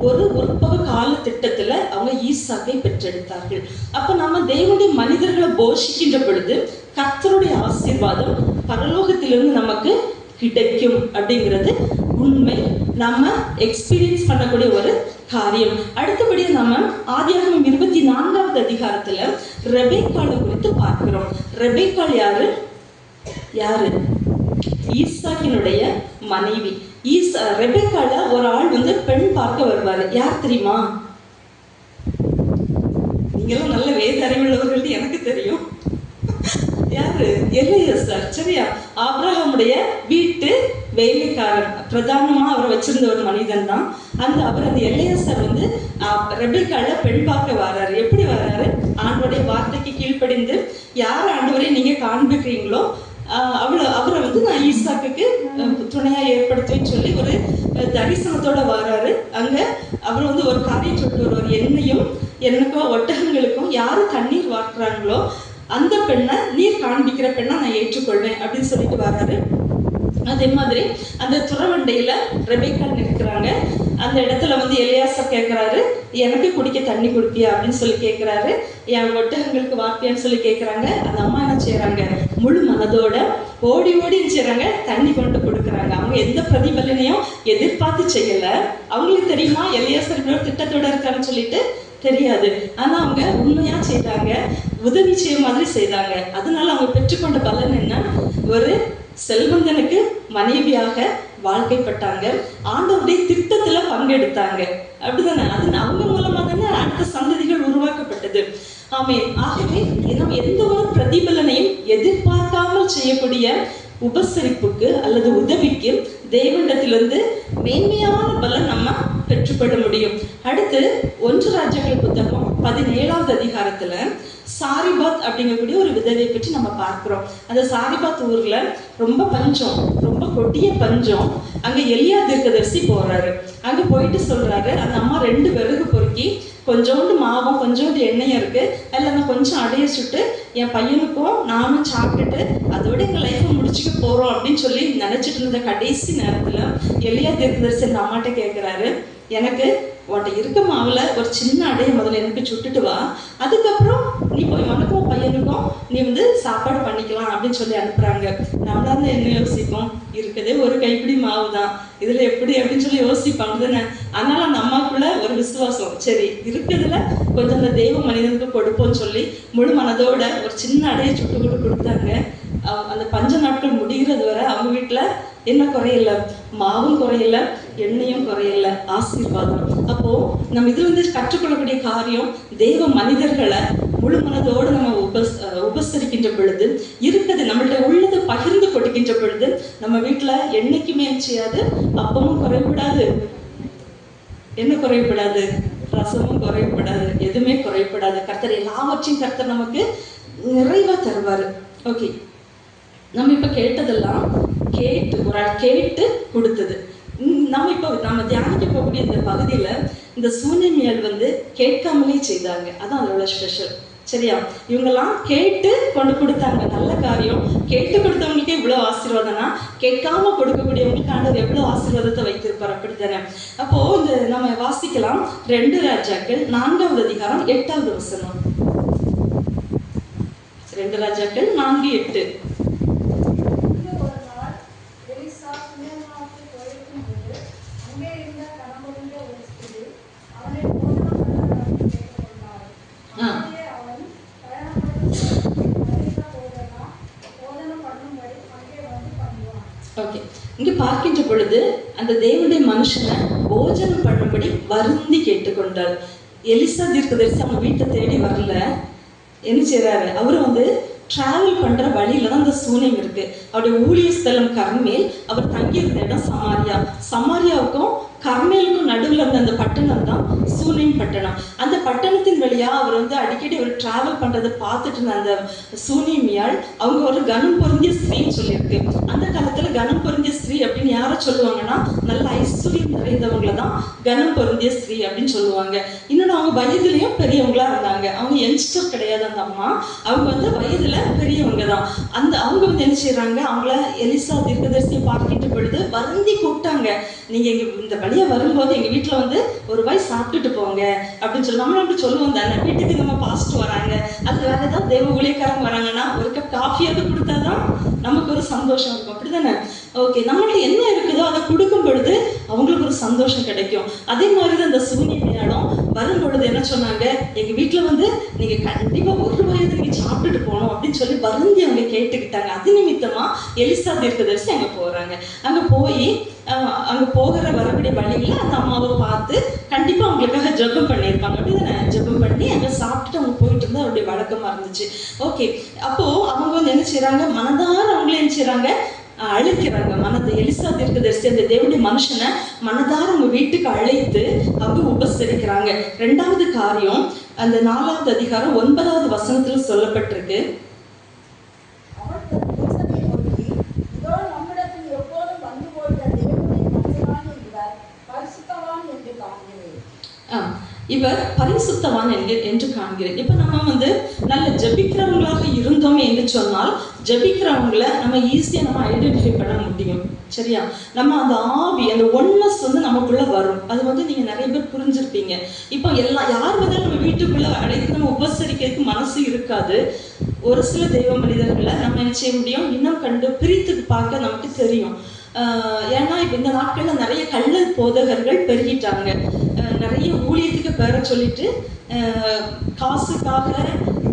ஒரு உற்பவ கால திட்டத்துல அவங்க ஈசாக்கை பெற்றெடுத்தார்கள். அப்ப நம்ம தேவனுடைய மனிதர்களை போஷிக்கின்ற பொழுது கர்த்தருடைய ஆசீர்வாதம் பரலோகத்திலிருந்து நமக்கு கிடைக்கும் அப்படிங்கிறது உண்மை. நம்ம எக்ஸ்பீரியன்ஸ் பண்ணக்கூடிய ஒரு காரியம். அடுத்தபடியா நம்ம ஆதியாகமம் 24வது அதிகாரத்துல ரெபெக்காளை குறித்து பார்க்கிறோம். ரெபெக்காள் யாரு? ஈசாக்கினுடைய மனைவி. ரெபெக்காள ஒரு ஆள் பெண் பார்க்க வருவாரு. யார் தெரியுமா? நீங்களும் நல்ல வேத அறிவுள்ளவர்கள் எனக்கு தெரியும். யாரு? எலியாசார். சரியா? ஆபிரகாமுடைய வீட்டு வேலைக்காரர், பிரதானமா அவரை வச்சிருந்த ஒரு மனிதன் தான். அவர் அந்த எல்லையேசர் வந்து ரெபெக்கால பெண் பார்க்க வர்றாரு. எப்படி வர்றாரு? ஆண்டவருடைய வார்த்தைக்கு கீழ்ப்படிந்து யார் ஆண்டவரை நீங்க காண்பிக்கிறீங்களோ அவரை வந்து நான் ஈசாக்குக்கு துணையா ஏற்படுத்துவேன்னு சொல்லி ஒரு தரிசனத்தோட வர்றாரு. அங்க அவர் வந்து ஒரு காரியம் சொல்லிட்டு வருவார், என்னையும் எனக்கோ ஒட்டகங்களுக்கும் யாரு தண்ணீர் வாக்குறாங்களோ அந்த பெண்ணை நீர் காண்பிக்கிற பெண்ணை நான் ஏற்றுக்கொள்வேன் அப்படின்னு சொல்லிட்டு வர்றாரு. அதே மாதிரி அந்த துறவண்டையில ரெபெக்காள் இருக்கிறாங்க. அந்த இடத்துல வந்து எலியாசர் கேட்கிறாரு, எனக்கு குடிக்க தண்ணி குடிப்பியா அப்படின்னு சொல்லி கேட்கிறாரு. என் ஒட்டகங்களுக்கு வார்த்தையான்னு சொல்லி கேட்கிறாங்க. அந்த அம்மா என்ன செய்யறாங்க? முழு மனதோட ஓடி ஓடி செய்யறாங்க, தண்ணி கொண்டு கொடுக்குறாங்க. அவங்க எந்த பிரதிபலனையும் எதிர்பார்த்து செய்யல. அவங்களுக்கு தெரியுமா எலியாசர் திட்டத்தோட இருக்கான்னு சொல்லிட்டு? தெரியாது. ஆனா அவங்க உண்மையா செய்தாங்க, உதவி செய்ய மாதிரி செய்தாங்க. அதனால அவங்க பெற்றுக்கொண்ட பலன் என்ன? ஒரு செல்வந்தனுக்கு மனைவியாக வாழ்க்கைப்பட்டாங்க. ஆண்டவருடைய திட்டத்துல பங்கெடுத்தாங்க. அப்படிதானே? அது அவங்க மூலமா தானே அடுத்த சந்ததிகள் உருவாக்கப்பட்டது. ஆகவே நம்ம எந்த ஒரு பிரதிபலனையும் எதிர்பார்க்காமல் செய்யக்கூடிய உபசரிப்புக்கு அல்லது உதவிக்கு தேவனிடத்திலிருந்து மேன்மையான பலன் நம்ம பெற்றுப்பட முடியும். அடுத்து 1 ராஜாக்கள் புத்தகம் 17வது அதிகாரத்துல சாரிபாத் அப்படிங்கக்கூடிய ஒரு விதவையை பற்றி நம்ம பார்க்கிறோம். அந்த சாரிபாத் ஊர்ல ரொம்ப பஞ்சம், ரொம்ப கொடிய பஞ்சம். அங்க எலியா தீர்க்கதரிசி போறாரு. அங்க போயிட்டு சொல்றாரு, அந்த அம்மா 2 விறகு பொறுக்கி கொஞ்சோண்டு மாவும் கொஞ்சோண்டு எண்ணெயும் இருக்கு, அதில் நான் கொஞ்சம் அடைய சுட்டு என் பையனுக்கும் நானும் சாப்பிட்டுட்டு அதோட எங்கள் லைஃப்பை முடிச்சுக்க போறோம் அப்படின்னு சொல்லி நினைச்சிட்டு இருந்த கடைசி நேரத்துல எலியா தீர்க்கதரிசி அந்த அம்மாட்ட கேட்கிறாரு, எனக்கு உன்கிட்ட இருக்க மாவுல ஒரு சின்ன அடைய முதல்ல எனக்கு சுட்டுட்டு வா, அதுக்கப்புறம் நீ போய் உனக்கும் பையனுக்கும் நீ வந்து சாப்பாடு பண்ணிக்கலாம் அப்படின்னு சொல்லி அனுப்புறாங்க. நம்மளா இருந்தா என்ன யோசிப்போம்? இருக்குதே ஒரு கைப்பிடி மாவு தான், இதுல எப்படி அப்படின்னு சொல்லி யோசிப்பாங்க தானே. அதனால அந்த அம்மாக்குள்ள ஒரு விசுவாசம், சரி இருக்குதுல கொஞ்சம் அந்த தெய்வ மனிதனுக்கு கொடுப்போம்னு சொல்லி முழு மனதோட ஒரு சின்ன அடையை சுட்டு கொடுத்தாங்க. அந்த பஞ்ச நாட்கள் முடிகிறது வரை அவங்க வீட்டுல என்ன குறையல? மாவும் குறையல, எண்ணெயும் குறையல, ஆசீர்வாதம். அப்போ நம்ம இதுல இருந்து கற்றுக்கொள்ளக்கூடிய காரியம், தெய்வ மனிதர்களை முழு மனதோடு நம்ம உபசரிக்கின்ற பொழுது, இருக்கிறது நம்மள்ட்ட உள்ளதை பகிர்ந்து கொடுக்கின்ற பொழுது நம்ம வீட்டுல என்னைக்குமே செய்யாது, அப்பமும் குறைபடாது, என்ன குறைபடாது, ரசமும் குறைபடாது, எதுவுமே குறைபடாது. கர்த்தர் எல்லாவற்றையும் கர்த்தர் நமக்கு நிறைவா தருவாரு. ஓகே, நம்ம இப்ப கேட்டதெல்லாம் ஒரு ஆள் கேட்டு கொடுத்தது. நம்ம தியானிக்க போகக்கூடிய இந்த பகுதியில இந்த சூனமியால் வந்து கேட்காமலே செய்தாங்க. அதான் அதோட ஸ்பெஷல். சரியா? இவங்கெல்லாம் கேட்டு கொண்டு கொடுத்தாங்க. நல்ல காரியம். கேட்டு கொடுத்தவங்களுக்கே இவ்வளவு ஆசீர்வாதம்னா கேட்காம கொடுக்கக்கூடியவங்களுக்கு ஆண்டவர் எவ்வளவு ஆசீர்வாதத்தை வைத்திருப்பார். அப்படித்தானே? அப்போ இந்த நம்ம வாசிக்கலாம் 2 ராஜாக்கள் 4வது அதிகாரம் 8வது வசனம். 2 ராஜாக்கள் 4:8. இங்க பார்க்கின்ற பொழுது அந்த தேவனுடைய மனுஷனை போஜனம் பண்ணும்படி வருந்தி கேட்டுக்கொண்டார். எலிசா தீர்க்கதரிசி அவங்க வீட்டை தேடி வரல. என்ன செய்யறாரு? அவரு வந்து டிராவல் பண்ற வழியில தான் அந்த சூனியம் இருக்கு. அவருடைய ஊழிய ஸ்தலம் கர்மேல், அவர் தங்கியிருந்த இடம் சமாரியா. சமாரியாவுக்கும் கர்மேலுக்கும் நடுவில் இருந்த அந்த பட்டணம் தான் சூனேம் பட்டணம். அந்த பட்டணத்தின் வழியா அவர் வந்து அடிக்கடி ஒரு டிராவல் பண்றதை பார்த்துட்டு இருந்த அந்த சூனேமியால் அவங்க ஒரு கனம் பொருந்திய ஸ்திரீன்னு சொல்லியிருக்கு. அந்த காலத்துல கனம் பொருந்திய ஸ்திரீ அப்படின்னு யாரை சொல்லுவாங்கன்னா, நல்ல ஐஸ்வர்யம் நிறைந்தவங்களை தான் கனம் பொருந்திய ஸ்திரீ அப்படின்னு சொல்லுவாங்க. இன்னொன்று, அவங்க வயதுலயும் பெரியவங்களா இருந்தாங்க. அவங்க யங்ஸ்டர் கிடையாது அந்த அம்மா, அவங்க வந்து வயதுல பெரியவங்க தான். அவங்க வந்து என்ன செய்யறாங்க, அவங்கள எலிசா தீர்க்கதரிசியை பார்க்கின்ற பொழுது வருந்தி கூப்பிட்டாங்க, நீங்க இந்த வழியா வரும்போது எங்க வீட்டுல வந்து ஒரு வாய் சாப்பிட்டுட்டு போங்க அப்படின்னு சொல்லி. நம்மளும் அப்படி சொல்லுவோம் தானே, வீட்டுக்கு நம்ம பாஸ்ட் வராங்க, அது வேற ஏதாவது தெய்வ ஊழியக்காரங்க வராங்கன்னா ஒரு கப் காஃபியாவது கொடுத்தாதான் நமக்கு ஒரு சந்தோஷம் இருக்கும். அப்படிதானே? ஓகே, நம்மளுக்கு என்ன இருக்குதோ அதை கொடுக்கும் பொழுது அவங்களுக்கு ஒரு சந்தோஷம் கிடைக்கும். அதே மாதிரிதான் இந்த சூனியம் வரும் பொழுது என்ன சொன்னாங்க, எங்க வீட்டுல வந்து நீங்க கண்டிப்பா ஒரு வயது நீங்க சாப்பிட்டுட்டு போகணும் அப்படின்னு சொல்லி வருந்தி அவங்க கேட்டுக்கிட்டாங்க. அது நிமித்தமா எலிசா தீர்க்கதரிசி அங்க போறாங்க. அங்க போய் அங்க போகிற வரக்கூடிய வழியில அந்த அம்மாவை பார்த்து கண்டிப்பா அவங்களுக்காக ஜெபம் பண்ணியிருப்பாங்க. அப்படிதானே? ஜெபம் பண்ணி அங்க சாப்பிட்டுட்டு அவங்க போயிட்டு இருந்தா அவருடைய வழக்கமா இருந்துச்சு. ஓகே, அப்போ அவங்க வந்து என்ன செய்யறாங்க, மனதார அவங்களே என்ன செய்யறாங்க, அழைக்கிறாங்க. எலிசா தீர்க்கதரிசி அந்த தேவனுடைய மனுஷனை மனதார அவங்க வீட்டுக்கு அழைத்து அவங்க உபசரிக்கிறாங்க. 2வது காரியம் அந்த 4வது அதிகாரம் 9வது வசனத்துல சொல்லப்பட்டிருக்கு. இவர் பரிசுத்தவான் என்று காண்கிறேன். இப்ப நம்ம நல்ல ஜெபிக்கிறவங்களாக இருந்தோமே என்று சொன்னால் ஜெபிக்கிறவங்களை நம்ம ஈஸியா நம்ம ஐடென்டிஃபை பண்ண முடியும். சரியா? நம்ம அந்த ஆவி அந்த ஒன்னஸ் நமக்குள்ள வரும். அது நீங்க நிறைய பேர் புரிஞ்சிருப்பீங்க. இப்போ யார் நம்ம வீட்டுக்குள்ள அழைத்து நம்ம உபசரிக்கிறதுக்கு மனசு இருக்காது. ஒரு சில தெய்வ மனிதர்களை நம்ம என்ன செய்ய முடியும், இன்னும் கண்டு பிரித்து பார்க்க நமக்கு தெரியும். ஏன்னா இப்போ இந்த நாட்களில் நிறைய கள்ள போதகர்கள் பெருகிட்டாங்க. நிறைய ஊழியத்துக்கு பேர சொல்லிட்டு காசுக்காக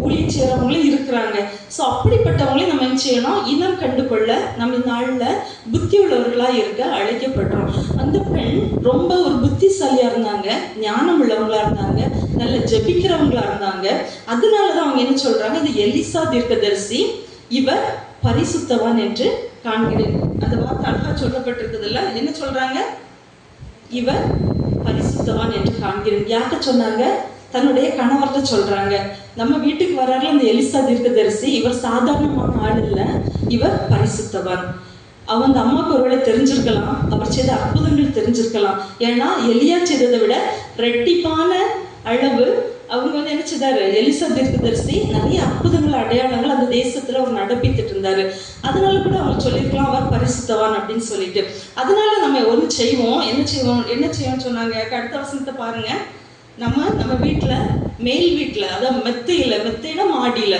ஊழியம் செய்கிறவங்களும் இருக்கிறாங்க. ஸோ அப்படிப்பட்டவங்களையும் நம்ம என்ன செய்யணும், இனம் கண்டு கொள்ள நம்ம நாளில் புத்தி உள்ளவர்களாக இருக்க அழைக்கப்படுறோம். அந்த பெண் ரொம்ப ஒரு புத்திசாலியாக இருந்தாங்க, ஞானம் உள்ளவங்களா இருந்தாங்க, நல்ல ஜெபிக்கிறவங்களா இருந்தாங்க. அதனால தான் அவங்க என்ன சொல்றாங்க, இது எலிசா தீர்க்கதரிசி இவர் பரிசுத்தவான் என்று காண்கிறேன். அந்த வார்த்தை அழகா சொல்லப்பட்டிருக்குதுல்ல. என்ன சொல்றாங்க, இவர் பரிசுத்தவான் என்று காண்கிறேன். யார்கிட்ட சொன்னாங்க, தன்னுடைய கணவர்கிட்ட சொல்றாங்க. நம்ம வீட்டுக்கு வர்றாரு அந்த எலிசா தீர்க்கதரிசி, இவர் சாதாரணமான ஆள் இல்லை, இவர் பரிசுத்தவான். அவங்க அம்மாவுக்கு ஒருவேளை தெரிஞ்சிருக்கலாம், அவர் செய்த அற்புதங்கள் தெரிஞ்சிருக்கலாம். ஏன்னா எலியா செய்ததை விட ரெட்டிப்பான அளவு அவங்க என்ன செய்தாரு, எலிசா தீர்க்கதரிசி நிறைய அற்புதங்கள் அடையாளங்கள் அந்த தேசத்துல அவர் நடப்பித்துட்டு இருந்தாரு. அதனால கூட அவங்க சொல்லியிருக்கலாம் அவர் பரிசுத்தவான் அப்படின்னு சொல்லிட்டு. அதனால நம்ம ஒன்று செய்வோம், என்ன செய்வோம் சொன்னாங்க. அடுத்த வசனத்தை பாருங்க. நம்ம வீட்டுல மேல் வீட்டுல, அதாவது மெத்தைனா மாடியில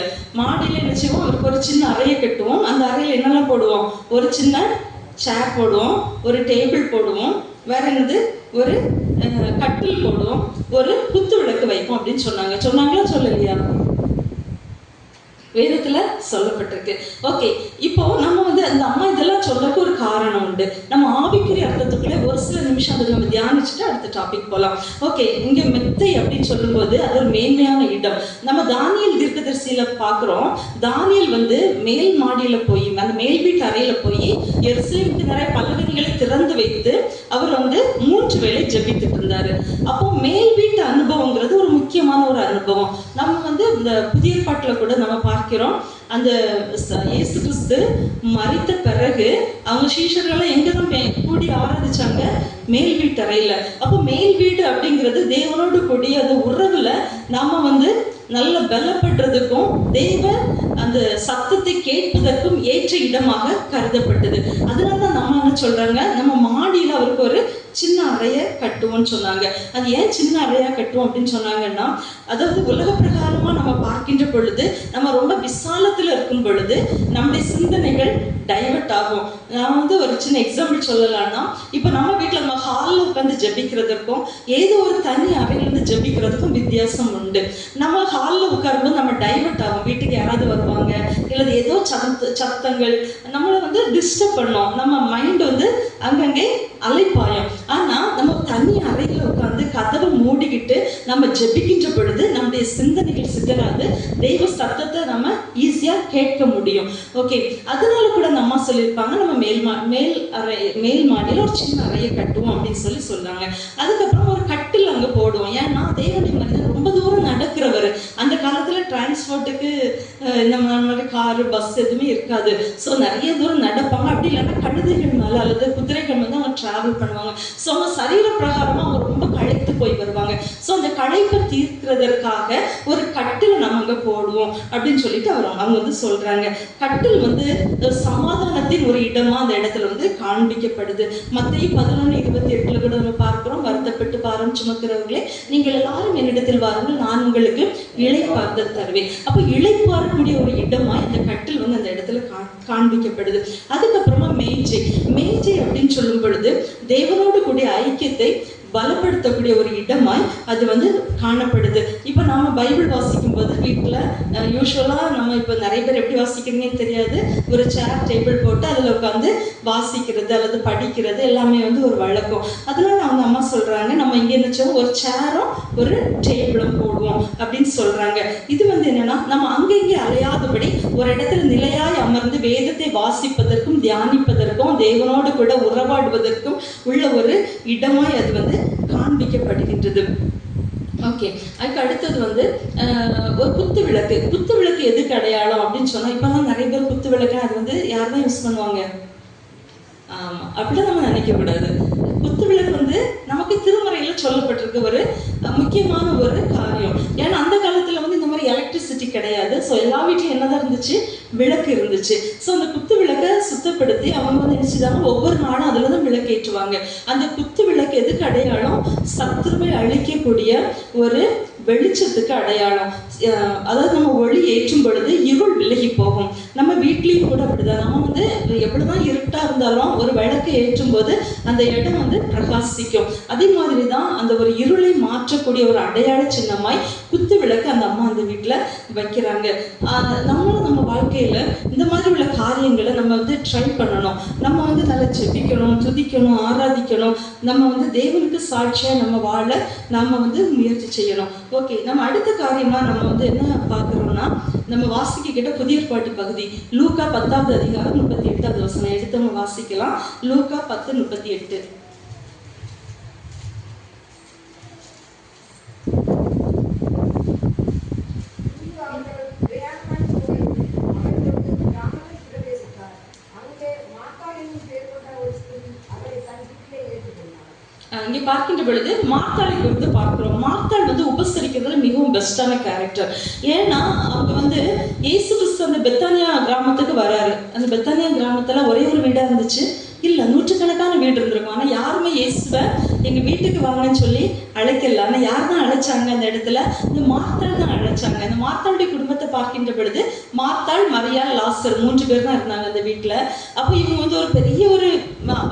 என்ன செய்வோம், அவருக்கு ஒரு சின்ன அறையை கட்டுவோம். அந்த அறையில என்னெல்லாம் போடுவோம், ஒரு சின்ன சேர் போடுவோம், ஒரு டேபிள் போடுவோம், வேற என்னது, ஒரு கட்டில் போடுவோம், ஒரு குத்து விளக்கு வைப்போம் அப்படின்னு சொன்னாங்களா சொல்லலையா? வேதத்துல சொல்லப்பட்டிருக்கு. ஓகே, இப்போ நம்ம அந்த அம்மா இதெல்லாம் சொல்றதுக்கு ஒரு காரணம் உண்டு. நம்ம ஆவிக்குரிய அர்த்தத்துக்குள்ளே ஒரு சில நிமிஷம் அதை நம்ம தியானிச்சுட்டு அடுத்த டாபிக் போகலாம். ஓகே, இங்க மெத்தை அப்படின்னு சொல்லும்போது அது ஒரு மேன்மையான இடம். நம்ம தானியேல் தீர்க்கதரிசியில பாக்குறோம். தானியேல் மேல் மாடியில போய் அந்த மேல் வீட்டு அறையில போய் எருசலேமுக்கு நிறைய பல்லவங்களை திறந்து வைத்து அவர் 3 வேளை ஜெபித்துட்டு இருந்தாரு. அப்போ மேல் வீட்டு அனுபவங்கிறது ஒரு முக்கியமான ஒரு அனுபவம். நம்ம இந்த புதிய பாட்டுல கூட நம்ம பார்க்கிறோம். அந்த இயேசு கிறிஸ்து மரித்த பிறகு அவங்க சீஷர்கள் எங்கதான் கூடி ஆராதிச்சாங்க, மேல் வீட்டு அறையில. அப்போ மேல் வீடு அப்படிங்கிறது தேவனோடு கூடிய அந்த உறவுல நாம நல்ல பலப்படுறதுக்கும் தேவ அந்த சத்தத்தை கேட்பதற்கும் ஏற்ற இடமாக கருதப்பட்டது. அதனாலதான் நம்ம என்ன சொல்றாங்க, நம்ம மாடியில அவருக்கு ஒரு சின்ன அறைய கட்டுவோம்னு சொன்னாங்க. அது ஏன் சின்ன அறையா கட்டுவோம் அப்படின்னு சொன்னாங்கன்னா, அதாவது உலக பிரகாரமா நம்ம பார்க்கின்ற பொழுது, நம்ம ரொம்ப விசாலத்துல இருக்கும் பொழுது நம்முடைய சிந்தனைகள் டைவர்ட் ஆகும். நான் ஒரு சின்ன எக்ஸாம்பிள் சொல்லலாம்னா, இப்ப நம்ம வீட்டுல நம்ம ஹால்ல உட்காந்து ஜெபிக்கிறதுக்கும் ஏதோ ஒரு தனி அறையிலிருந்து ஜெபிக்கிறதுக்கும் வித்தியாசம் உண்டு. நம்ம ஹால்ல உட்காரும்போது நம்ம டைவர்ட் ஆகும். வீட்டுக்கு யாராவது வருவாங்க, இல்லது ஏதோ சத்தங்கள் நம்மளை டிஸ்டர்ப் பண்ணோம். நம்ம மைண்ட் அங்கங்கே அலைப்பாயம். ஆனா நம்ம தனி அறையில உட்கார்ந்து கதவை மூடிக்கிட்டு நம்ம ஜெபிக்கின்ற பொழுது நம்முடைய சிந்தனைகள் சிதறாது, தெய்வ சத்தத்தை நம்ம ஈஸியா கேட்க முடியும். ஓகே, அதனால கூட நம்ம சொல்லியிருப்பாங்க, நம்ம மேல் மாடியில் ஒரு சின்ன அறையை கட்டுவோம் அப்படின்னு சொல்றாங்க. அதுக்கப்புறம் ஒரு கட்டில் அங்க போடுவோம். ஏன்னா தேவனுடைய மனிதன் ரொம்ப தூரம் நடக்கிறவர். அந்த காலத்துல டிரான்ஸ்போர்ட்டுக்கு நம்ம மாதிரி காரு பஸ் எதுவுமே இருக்காது. ஸோ நிறைய தூரம் நடப்பாங்க. அப்படி இல்லைன்னா கழுதைகள் மேல அல்லது குதிரைகள் அவங்க டிராவல் பண்ணுவாங்க. ஸோ அவங்க சரீர பிரகாரமா அவங்க ரொம்ப களைத்து போய் வருவாங்க. ஸோ அந்த களைப்பை தீர்க்கிறதற்காக ஒரு கட்டில் நம்ம அங்க போடுவோம் அப்படின்னு சொல்லிட்டு அவங்க சொல்றாங்க. கட்டில் சமாதானத்தின் ஒரு இடமா அந்த இடத்துல காண்பிக்கப்படுது. மத்தேயு 11:28 கூட நம்ம பார்க்கிறோம், வருத்தப்பட்டு பாரம் சுமக்கிறவர்களே நீங்கள் எல்லாரும் என்னிடத்தில் வாருங்கள், நான் உங்களுக்கு இளைப்பாறுதல் தருவேன். அப்போ இளைப்பாறக்கூடிய ஒரு இடமா இந்த கட்டில் அந்த இடத்துல காண்பிக்கப்படுது. அதுக்கப்புறமா மேஜை அப்படின்னு சொல்லும் பொழுது தேவனோடு கூடிய ஐக்கியத்தை பலப்படுத்தக்கூடிய ஒரு இடமாய் அது காணப்படுது. இப்போ நாம பைபிள் வாசிக்கும் போது வீட்டில் யூஸ்வலா நம்ம இப்போ நிறைய பேர் எப்படி வாசிக்கிறீங்கன்னு தெரியாது, ஒரு சேர் டேபிள் போட்டு அதில் உட்காந்து வாசிக்கிறது அல்லது படிக்கிறது எல்லாமே ஒரு வழக்கம். அதனால அவங்க அம்மா சொல்றாங்க, நம்ம இங்கே நினைச்சோம் ஒரு சேரும் ஒரு டேபிளும் போடுவோம் அப்படின்னு சொல்றாங்க. இது என்னன்னா நம்ம அங்கங்கே அலையாதபடி ஒரு இடத்துல நிலையாய் அமர்ந்து வேதத்தை வாசிப்பதற்கும் தியானிப்பதற்கும் தேவனோடு கூட உறவாடுவதற்கும் உள்ள ஒரு இடமாய் அது வந்து காண்பிக்கப்படுகின்றது. ஓகே, அதுக்கு அடுத்தது வந்து ஒரு குத்து விளக்கு எதுக்கு அடையாளம் அப்படின்னு சொன்னா, இப்பெல்லாம் நிறைய பேர் குத்து விளக்கு அது வந்து யார் தான் யூஸ் பண்ணுவாங்க? ஆமா, அப்படிலாம் நம்ம நினைக்க கூடாது. குத்து விளக்கு வந்து நமக்கு திருமறையில சொல்லப்பட்டிருக்க ஒரு முக்கியமான ஒரு காரியம். ஏன்னா அந்த காலத்துல வந்து இந்த மாதிரி எலக்ட்ரிசிட்டி கிடையாது. ஸோ எல்லா வீட்லையும் என்னதான் இருந்துச்சு? விளக்கு இருந்துச்சு. ஸோ அந்த குத்து விளக்கை சுத்தப்படுத்தி அவங்க வந்து நினைச்சுதாங்க ஒவ்வொரு நாளும் அதுல தான் விளக்கு ஏற்றுவாங்க. அந்த குத்து விளக்கு எதுக்கு அடையாளம்? சத்துருவை அழிக்கக்கூடிய ஒரு வெளிச்சத்துக்கு அடையாளம். அதாவது நம்ம ஒளி ஏற்றும் பொழுது இருள் விலகி போகும். நம்ம வீட்லேயும் கூட அப்படிதான். நம்ம வந்து எப்படிதான் இருட்டா இருந்தாலும் ஒரு விளக்கை ஏற்றும் போது அந்த இடம் வந்து பிரகாசிக்கும். அதே மாதிரி தான் அந்த ஒரு இருளை மாற்றக்கூடிய ஒரு அடையாள சின்னமாய் குத்து விளக்கு அந்த அம்மா அந்த வீட்டில் வைக்கிறாங்க. நம்மளும் நம்ம வாழ்க்கையில இந்த மாதிரி உள்ள காரியங்களை நம்ம வந்து ட்ரை பண்ணணும். நம்ம வந்து நல்லா ஜெபிக்கணும், துதிக்கணும், ஆராதிக்கணும். நம்ம வந்து தேவனுக்கு சாட்சியா நம்ம வாழ நாம வந்து முயற்சி செய்யணும். ஓகே, நம்ம அடுத்த காரியமா நம்ம வந்து என்ன பார்க்குறோம்னா, நம்ம வாசிக்க கேட்ட புதிய ஏற்பாட்டு பகுதி லூக்கா 10வது அதிகாரம் 38வது வசனம் எடுத்து நம்ம வாசிக்கலாம். லூக்கா 10:38. இங்கே பார்க்கின்ற பொழுது மார்த்தாளை குறித்து பார்க்கிறோம். மார்த்தாள் வந்து உபசரிக்கிறதுல மிகவும் பெஸ்டான கேரக்டர். ஏன்னா அவங்க வந்து இயேசு கிறிஸ்து அந்த பெத்தானியா கிராமத்துக்கு வராரு. அந்த பெத்தானியா கிராமத்துல ஒரே ஒரு வீடா இருந்துச்சு இல்லை, நூற்றுக்கணக்கான வீடு இருந்திருக்கும். ஆனால் யாருமே இயேசுவை எங்கள் வீட்டுக்கு வாங்கன்னு சொல்லி அழைக்கல. ஆனால் யார் தான் அழைச்சாங்க? அந்த இடத்துல இந்த மார்த்தாள் தான் அழைச்சாங்க. அந்த மார்த்தாளுடைய குடும்பத்தை பார்க்கின்ற பொழுது மார்த்தாள், மரியாள், லாசர் 3 பேர் தான் இருந்தாங்க அந்த வீட்டில். அப்போ இவங்க வந்து ஒரு பெரிய ஒரு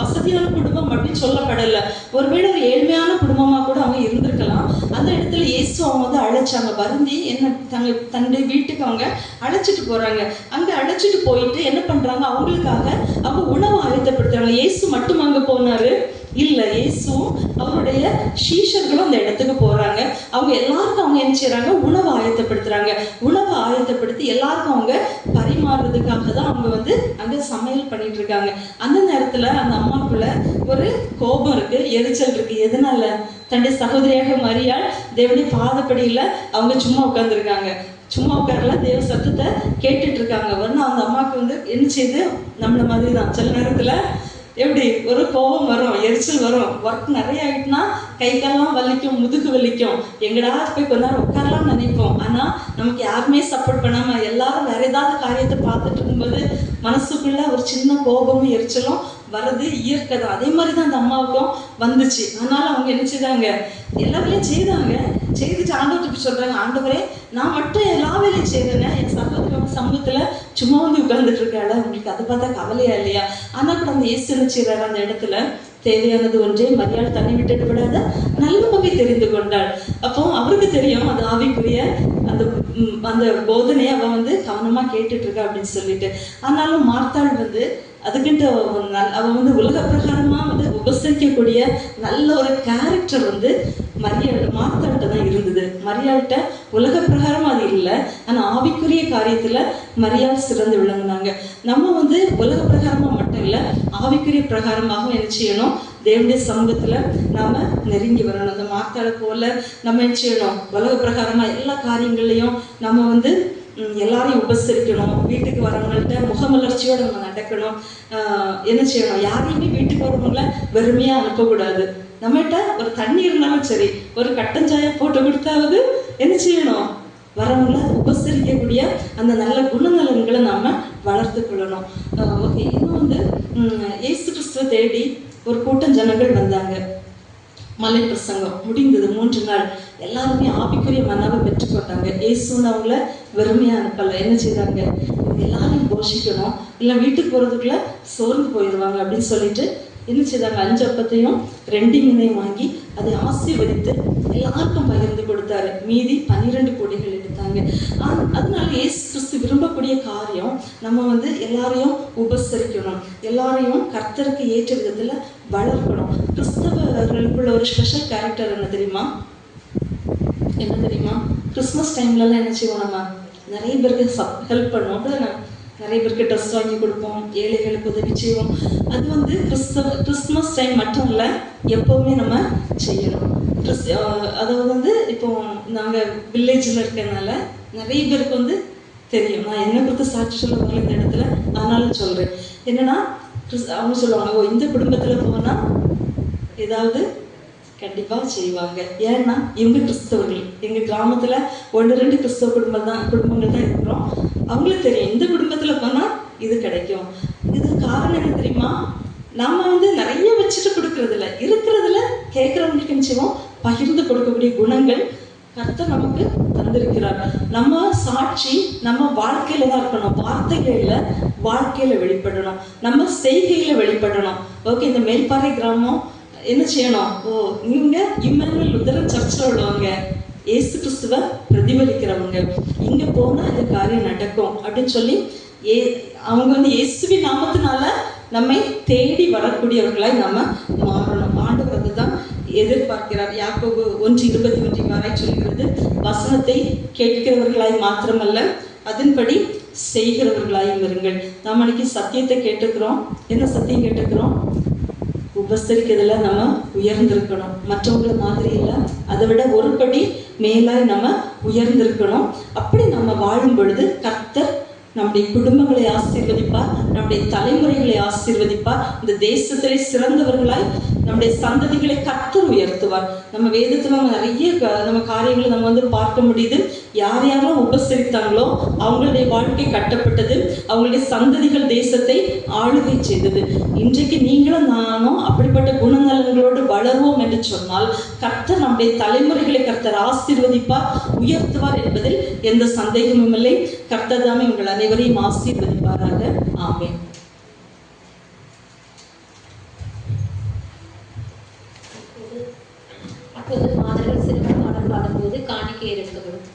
வசதியான குடும்பம் அப்படின்னு சொல்லப்படலை. ஒருவேளை ஒரு ஏழ்மையான குடும்பமாக கூட அவங்க இருந்திருக்கலாம். அந்த இடத்துல இயேசு அவங்க வந்து அழைச்சாங்க. வருந்தி என்ன தன்னுடைய வீட்டுக்கு அவங்க அழைச்சிட்டு போகிறாங்க. அங்கே அழைச்சிட்டு போயிட்டு என்ன பண்ணுறாங்க? அவங்களுக்காக அவங்க உணவு ஆயத்தப்படுத்துறாங்க. இயேசு மட்டும் அங்கே போனாரு இல்லை, இயேசுவும் அவருடைய சீஷர்களும் அந்த இடத்துக்கு போறாங்க. அவங்க எல்லாருக்கும் அவங்க என்ன செய்யறாங்க? உணவு ஆயத்தப்படுத்துறாங்க. உணவு ஆயத்தப்படுத்தி எல்லாருக்கும் அவங்க பரிமாறுறதுக்காக தான் அவங்க வந்து அங்க சமையல் பண்ணிட்டு இருக்காங்க. அந்த நேரத்துல அந்த அம்மாக்குள்ள ஒரு கோபம் இருக்கு, எரிச்சல் இருக்கு. எதனால? தன்னுடைய சகோதரியாக மரியாள் தேவனுடைய பாதப்படியில அவங்க சும்மா உட்கார்ந்துருக்காங்க. சும்மா உட்காரல, தேவ சத்தத்தை கேட்டுட்டு இருக்காங்க. வரணும் அந்த அம்மாவுக்கு வந்து என்ன செய்யுது? நம்மள மாதிரி தான் சில நேரத்துல எப்படி ஒரு கோபம் வரும், எரிச்சல் வரும். ஒர்க் நிறைய ஆகிட்டுனா கை காலெல்லாம் வலிக்கும், முதுகு வலிக்கும். எங்கடா போய் கொஞ்ச நேரம் உட்காரலாம்னு நினைப்போம். ஆனால் நமக்கு யாருமே சப்போர்ட் பண்ணாமல் எல்லாரும் வேற ஏதாவது காரியத்தை பார்த்துட்டு இருக்கும்போது மனசுக்குள்ள ஒரு சின்ன கோபமும் எரிச்சலும் வர்றது இயற்கை தான். அதே மாதிரி தான் அந்த அம்மாவுக்கும் வந்துச்சு. அதனால அவங்க என்ன செய்தாங்க? எல்லா வேலையும் செய்தாங்க. செய்துட்டு ஆண்டவர்கிட்ட சொல்றாங்க, ஆண்டவரே நான் மட்டும் எல்லா வேலையும் செய்தேனே, என் சகோதரங்க சமூகத்துல சும்மா வந்து உட்கார்ந்துட்டு இருக்காள, உங்களுக்கு அதை பார்த்தா கவலையா இல்லையா? ஆனா கூட அந்த இயேசு என்ன செய்றாரு? அந்த இடத்துல தேவையானது ஒன்றே, மரியாள் தண்ணி விட்டுட்டு விடாத நல்ல பங்கை தெரிந்து கொண்டாள். அப்போ அவருக்கு தெரியும் அது ஆவிக்குரிய அந்த போதனையை அவன் வந்து கவனமா கேட்டுட்டு இருக்கா அப்படின்னு சொல்லிட்டு. ஆனாலும் மார்த்தாள் வந்து அதுக்கிட்ட அவன் வந்து உலக பிரகாரமா வந்து உபசரிக்கக்கூடிய நல்ல ஒரு கேரக்டர் வந்து மார்த்தாள்கிட்ட தான் இருந்தது. மரியாள்கிட்ட உலக பிரகாரம் அது இல்லை, ஆனால் ஆவிக்குரிய காரியத்துல மரியாள் சிறந்து விளங்குனாங்க. நம்ம வந்து உலக பிரகாரமா மட்டும் இல்லை, ஆவிக்குரிய பிரகாரமாகவும் என்ன செய்யணும்? தேவனுடைய சமூகத்துல நாம நெருங்கி வரணும். அந்த மார்த்தாளை போல நம்ம என்ன செய்யணும்? உலக பிரகாரமா எல்லா காரியங்கள்லையும் நம்ம வந்து எல்லாரையும் உபசரிக்கணும். வீட்டுக்கு வரவங்கள்ட்ட முகமலர்ச்சியோட நம்ம நடக்கணும். என்ன செய்யணும்? யாரையுமே வீட்டுக்கு வரவங்களை வெறுமையா அனுப்பக்கூடாது. நம்மகிட்ட ஒரு தண்ணி இருந்தாலும் சரி, ஒரு கட்டஞ்சாயை போட்டு கொடுத்தாவது என்ன செய்யணும்? வரவங்களை உபசரிக்கக்கூடிய அந்த நல்ல குணநலன்களை நாம வளர்த்து கொள்ளணும். ஓகே, இன்னும் வந்து இயேசு கிறிஸ்துவை தேடி ஒரு கூட்டம் ஜனங்கள் வந்தாங்க. மலை பிரசங்கம் முடிந்தது 3 நாள். எல்லாருமே ஆவிக்குரிய மன்னாவை பெற்றுக்கொண்டாங்க. இயேசுன்னு அவங்கள வெறுமையா அனுப்பல. என்ன செய்தாங்க? எல்லாரையும் போஷிக்கணும், இல்லை வீட்டுக்கு போறதுக்குள்ள சோர்ந்து போயிடுவாங்க அப்படின்னு சொல்லிட்டு என்ன செய்தாங்க? 5 அப்பத்தையும் 2 மீனையும் வாங்கி அதை ஆசீர்வதித்து எல்லாருக்கும் பகிர்ந்து கொடுத்தாரு. மீதி 12 கோடிகள் எடுத்தாங்க. அதனால இயேசு கிறிஸ்து விரும்பக்கூடிய காரியம் நம்ம வந்து எல்லாரையும் உபசரிக்கணும், எல்லாரையும் கர்த்தருக்கு ஏற்ற விதத்துல வளர்க்கணும். கிறிஸ்தவர்களுக்குள்ள ஒரு ஸ்பெஷல் கேரக்டர் என்ன தெரியுமா? கிறிஸ்மஸ் டைம்லலாம் என்ன செய்வோம்? நம்ம நிறைய பேருக்கு ஹெல்ப் பண்ணுவோம். நிறைய பேருக்கு ட்ரெஸ் வாங்கி கொடுப்போம், ஏழைகளுக்கு உதவி செய்வோம். அது வந்து கிறிஸ்மஸ் டைம் மட்டும் இல்லை, எப்போவுமே நம்ம செய்யணும். அதாவது வந்து இப்போ நாங்கள் வில்லேஜில் இருக்கிறதுனால நிறைய பேருக்கு வந்து தெரியும். நான் என்னை குறித்து சாட்சி சொல்ல வரல இந்த இடத்துல, அதனால சொல்கிறேன். என்னன்னா அவங்க சொல்லுவாங்க, ஓ இந்த குடும்பத்தில் போனால் ஏதாவது கண்டிப்பாக செய்வாங்க. ஏன்னா இவங்க கிறிஸ்தவர்கள். எங்கள் கிராமத்தில் 1-2 கிறிஸ்தவ குடும்பங்கள் தான் இருக்கிறோம். அவங்களுக்கு தெரியும் இந்த குடும்பத்தில் போனால் இது கிடைக்கும். இது காரணம் என்ன தெரியுமா? நம்ம வந்து நிறைய வச்சுட்டு கொடுக்கறதில்ல, இருக்கிறதுல கேட்குறவங்களுக்கு நிச்சயம் பகிர்ந்து கொடுக்கக்கூடிய குணங்கள் கர்த்தர் நமக்கு தந்திருக்கிறார். நம்ம சாட்சி நம்ம வாழ்க்கையில தான் இருக்கணும், வார்த்தைகள்ல வாழ்க்கையில வெளிப்படணும், நம்ம செய்கையில வெளிப்படணும். ஓகே, இந்த மேல்பாறை கிராமம் என்ன செய்யணும்? ஓ இவங்க இம்மானுவேல் லுத்தரன் சர்ச்சில் உள்ளவங்க, இயேசு கிறிஸ்துவ பிரதிபலிக்கிறவங்க, இங்க போனா இந்த காரியம் நடக்கும் அப்படின்னு சொல்லி அவங்க வந்து இயேசுவின் நாமத்தினால நம்மை தேடி வரக்கூடியவர்களாய் நம்ம மாறணும். ஆண்டவர் அதுதான் எதிர்பார்க்கிறார். யாக்கோபு 1:21 சொல்கிறது, வசனத்தை கேட்கிறவர்களாய் மாத்திரமல்ல அதன்படி செய்கிறவர்களாயும் இருங்கள். நாம் அன்னைக்கு சத்தியத்தை கேட்டுக்கிறோம். என்ன சத்தியம் கேட்டுக்கிறோம்? உபசரிக்கிறதுல நம்ம உயர்ந்திருக்கணும், மற்றவங்களை மாதிரி இல்லை, அதை விட ஒரு படி மேலாய் நம்ம உயர்ந்திருக்கணும். அப்படி நம்ம வாழும் பொழுது கர்த்தர் நம்முடைய குடும்பங்களை ஆசீர்வதிப்பார், நம்முடைய தலைமுறைகளை ஆசீர்வதிப்பார், இந்த தேசத்திலே சிறந்தவர்களாய் நம்முடைய சந்ததிகளை கர்த்தர் உயர்த்துவார். நம்ம வேதத்துல நிறைய நம்ம காரியங்களை நம்ம வந்து பார்க்க முடியுது. யார் யாரெல்லாம் உபசரித்தாங்களோ அவங்களுடைய வாழ்க்கை கட்டப்பட்டது, அவங்களுடைய சந்ததிகள் தேசத்தை ஆளுகை செய்தது. இன்றைக்கு நீங்களும் நானும் அப்படிப்பட்ட குணநலங்களோடு வளருவோம் என்று சொன்னால் கர்த்தர் நம்முடைய தலைமுறைகளை கர்த்தர் ஆசீர்வதிப்பார், உயர்த்துவார் என்பதில் எந்த சந்தேகமும் இல்லை. கர்த்தர் தாமே உங்கள் அனைவரையும் ஆசீர்வதிப்பாராக. ஆமென். இப்போது மாணவர்கள் சிறுவர் பாடல் பாடும்போது காணிக்கை எடுக்கப்படும்.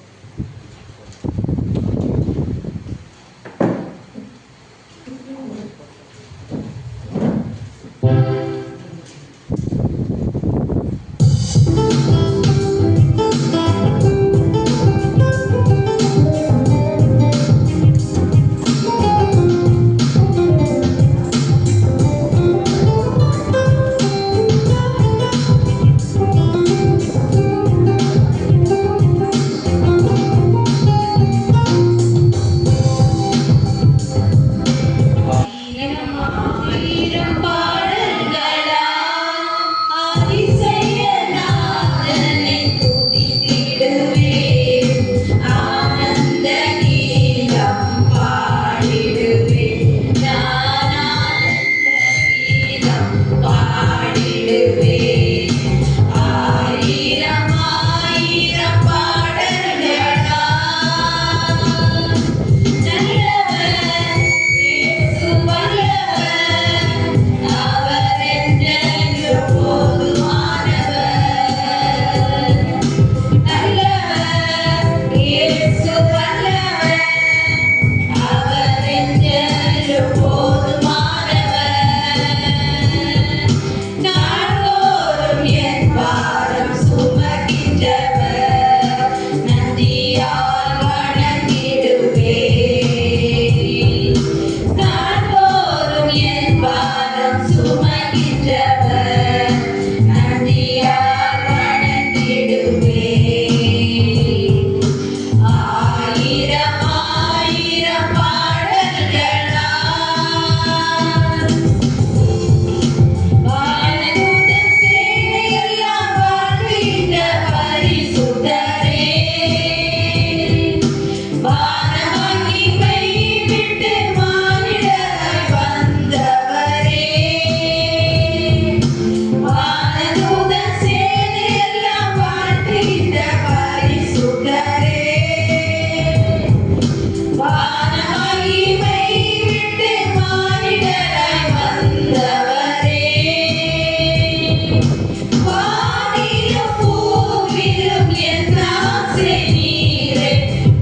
நீரே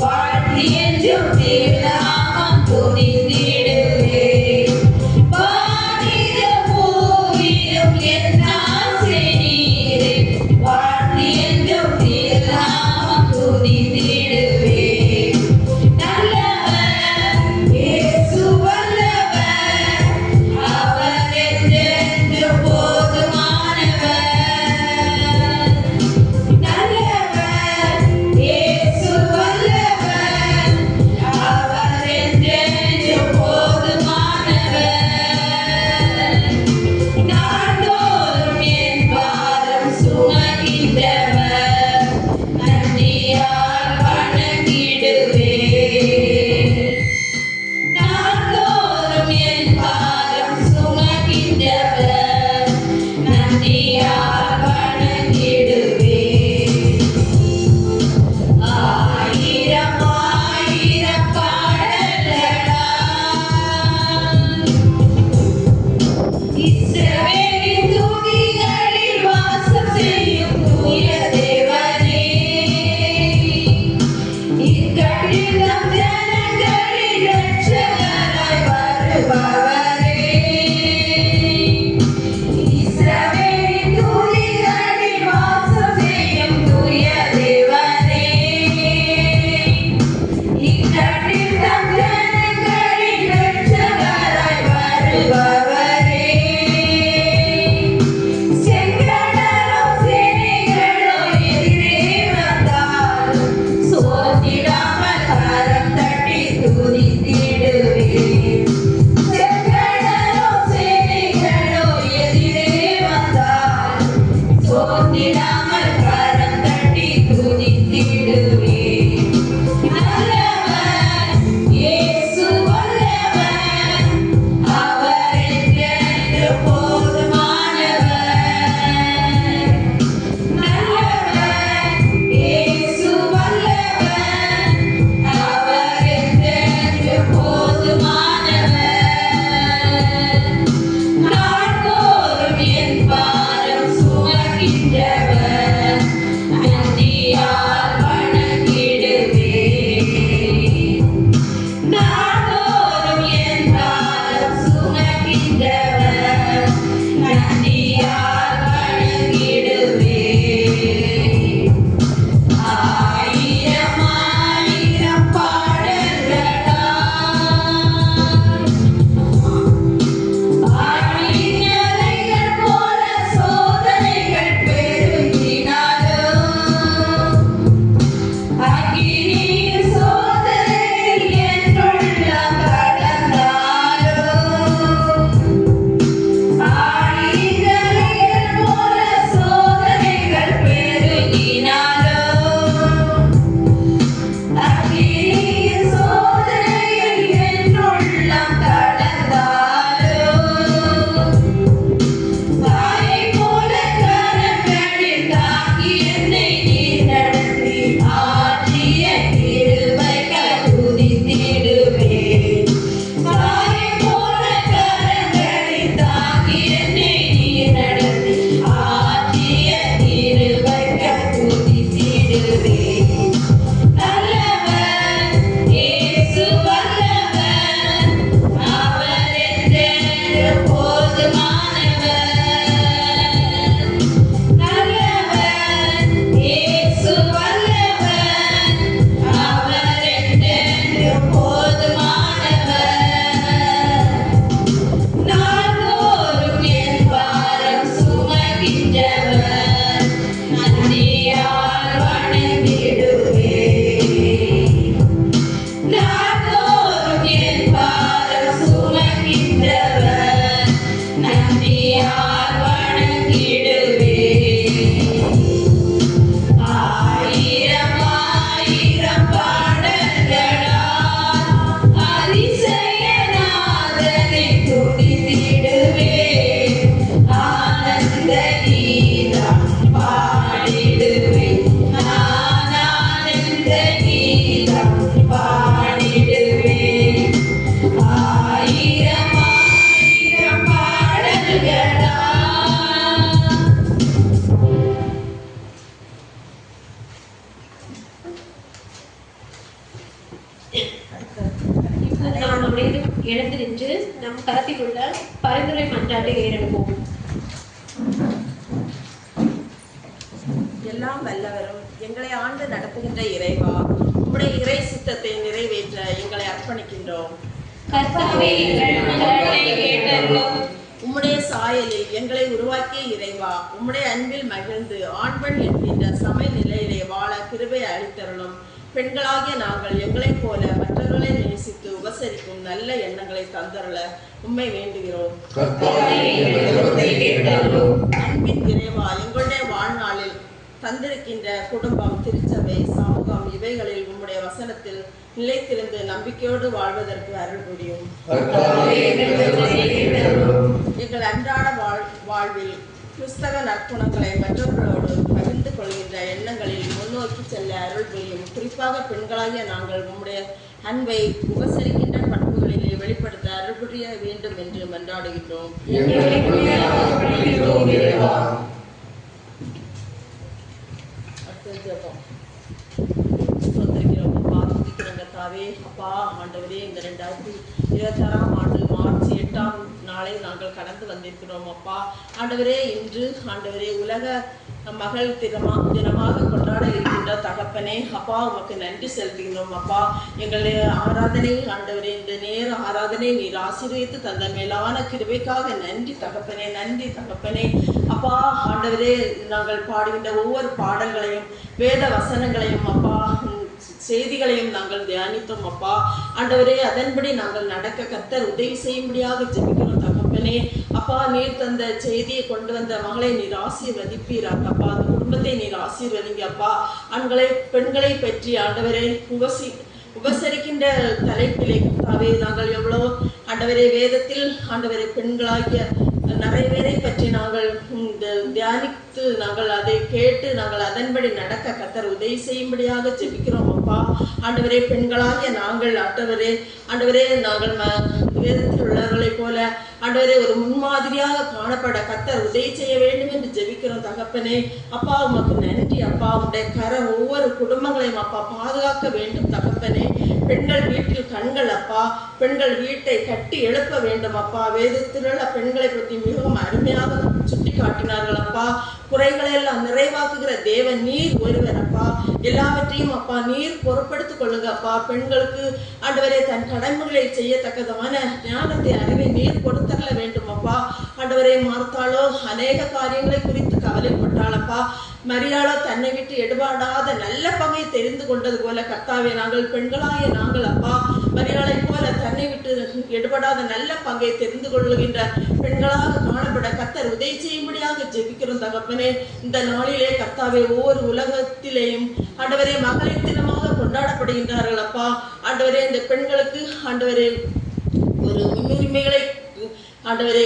வாழ்த்தி எழுந்து நின்று நம் கரத்தில் உள்ள பரிந்துரை மன்றாட்டை ஏறெடுப்போம். எல்லாம் வல்லவரும் எங்களை ஆண்டு நடத்துகின்ற இறைவா, உம்முடைய இறை சித்தத்தை நிறைவேற்ற எங்களை அர்ப்பணிக்கின்றோம். கர்த்தாவே, எங்கள் மன்றாட்டை கேட்டருளும். உம்முடைய சாயலில் எங்களை உருவாக்கிய இறைவா, உம்முடைய அன்பில் மகிழ்ந்து ஆண் பெண் என்கின்ற சமய நிலையிலே வாழ கிருபை அளித்தருளும். பெண்களாகிய நாங்கள் எங்களைப் போல மற்றவர்களை நேசித்து உபசரிக்கும் நல்ல எண்ணங்களை தந்தருள உம்மை வேண்டுகிறோம். அன்பின் இறைவா, எங்களுடைய வாழ்நாளில் தந்திருக்கின்ற குடும்பம், திருச்சபை, சமூகம் இவைகளில் உம்முடைய வசனத்தில் நிலைத்திருந்து நம்பிக்கையோடு வாழ்வதற்கு அருள் புரியும். எங்கள் அன்றாட வாழ்வில் கிறிஸ்தவ நற்குணங்களை மற்றவர்களோடு பகிர்ந்து கொள்கின்ற எண்ணங்களில் முன்னோக்கி செல்ல அருள் புரியும். குறிப்பாக பெண்களாகிய நாங்கள் உம்முடைய அன்பை உபசரிக்கின்ற பண்புகளிலே வெளிப்படுத்த அருள் புரிய வேண்டும் என்று மன்றாடுகின்றோம். அடுத்த ஜெபம். அப்பா ஆண்டவரே இந்த 2026ஆம் ஆண்டு மார்ச் 8ஆம் நாளை நாங்கள் கடந்து வந்திருக்கிறோம் அப்பா. ஆண்டவரே இன்று ஆண்டவரே உலக மகள் தினமாக கொண்டாட இருக்கின்ற தகப்பனே அப்பா உமக்கு நன்றி செலுத்துகிறோம் அப்பா. எங்களுடைய ஆராதனை ஆண்டவரே இந்த நேர ஆராதனை நீர் ஆசீர்வதித்து தந்த மேலான கிருபைக்காக நன்றி தகப்பனே, நன்றி தகப்பனே அப்பா. ஆண்டவரே நாங்கள் பாடுகின்ற ஒவ்வொரு பாடல்களையும் வேத வசனங்களையும் அப்பா செய்திகளையும் நாங்கள் தியானித்தோம் அப்பா. ஆண்டவரே அதன்படி நாங்கள் நடக்க கர்த்தர் உதவி செய்யும்படியாக ஜெபிக்கிறோம் தகப்பனே அப்பா. நீர் தந்த செய்தியை கொண்டு வந்த மகளை நீர் ஆசீர்வதிப்பீராக அப்பா. அந்த குடும்பத்தை நீர் ஆசீர்வதிங்க அப்பா. ஆண்களை பெண்களை பற்றி ஆண்டவரே உபசரிக்கின்ற தலைப்பிலே கர்த்தாவே நாங்கள் எவ்வளோ ஆண்டவரே வேதத்தில் ஆண்டவரே பெண்களாகிய நிறைய பேரை பற்றி நாங்கள் தியானித்து நாங்கள் அதை கேட்டு நாங்கள் அதன்படி நடக்க கர்த்தர் உதவி செய்யும்படியாக ஜெபிக்கிறோம் அப்பா. ஆண்டவரே பெண்களாகிய நாங்கள் ஆண்டவரே நாங்கள் வேதத்தில் உள்ளவர்களைப் போல ஆண்டவரே ஒரு முன்மாதிரியாக காணப்பட கர்த்தர் உதவி செய்ய வேண்டும் என்று ஜெபிக்கிறோம் தகப்பனே அப்பா. உமக்கு நன்றி அப்பா. உடைய கரம் ஒவ்வொரு குடும்பங்களையும் அப்பா பாதுகாக்க வேண்டும் தகப்பனே. பெண்கள் வீட்டில் கண்கள் அப்பா. பெண்கள் வீட்டை கட்டி எழுப்ப வேண்டும் அப்பா. வேதத்தில் உள்ள பெண்களை பற்றி மிகவும் அருமையாக சுட்டி காட்டினார்கள் அப்பா. குறைகளை எல்லாம் நிறைவாக்குகிற தேவன் நீர் ஒருவர் அப்பா. எல்லாவற்றையும் அப்பா நீர் பொறுப்படுத்திக் கொள்ளுங்க அப்பா. பெண்களுக்கு ஆண்டவரே தன் கடமைகளை செய்யத்தக்கதான ஞானத்தை அறிவை நீர் கொடுத்தரல வேண்டும் அப்பா. ஆண்டவரே மார்த்தாளோ அநேக காரியங்களை குறித்து கவலைப்பட்டாளப்பா. மரியாளோ தன்னை விட்டு எடுபாடாத நல்ல பங்கை தெரிந்து கொண்டது போல கர்த்தாவே நாங்கள் பெண்களாகிய நாங்கள் அப்பா மரியாளை போல தன்னை விட்டு எடுபடாத நல்ல பங்கை தெரிந்து கொள்ளுகின்ற பெண்களாக காணப்பட கர்த்தர் உதவி செய்யும்படியாக ஜெபிக்கிறோம் தகப்பனே. இந்த நாளிலே கர்த்தாவே ஒவ்வொரு உலகத்திலேயும் ஆண்டவரே மகளிர் தினமாக கொண்டாடப்படுகின்றார்கள் அப்பா. ஆண்டவரே இந்த பெண்களுக்கு ஆண்டவரே ஒரு முன்னுரிமைகளை ஆண்டவரை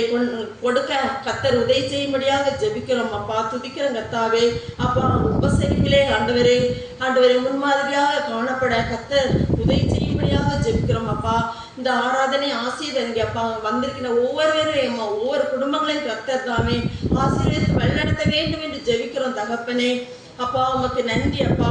கொடுக்க கர்த்தர் உதவி செய்யும்படியாக ஜெபிக்கிறோம் அப்பா. துதிக்கிறோம் கர்த்தாவே அப்பா. உபசரிப்பிலே ஆண்டவரே முன்மாதிரியாக காணப்பட கர்த்தர் உதவி செய்யும்படியாக ஜெபிக்கிறோம் அப்பா. இந்த ஆராதனை ஆசீர்வதிங்க அப்பா. வந்திருக்கிற ஒவ்வொருவரையும் ஒவ்வொரு குடும்பங்களையும் கர்த்தர் தாமே ஆசீர்வதித்து வழிநடத்த வேண்டும் என்று ஜெபிக்கிறோம் தகப்பனே அப்பா. உமக்கு நன்றி அப்பா.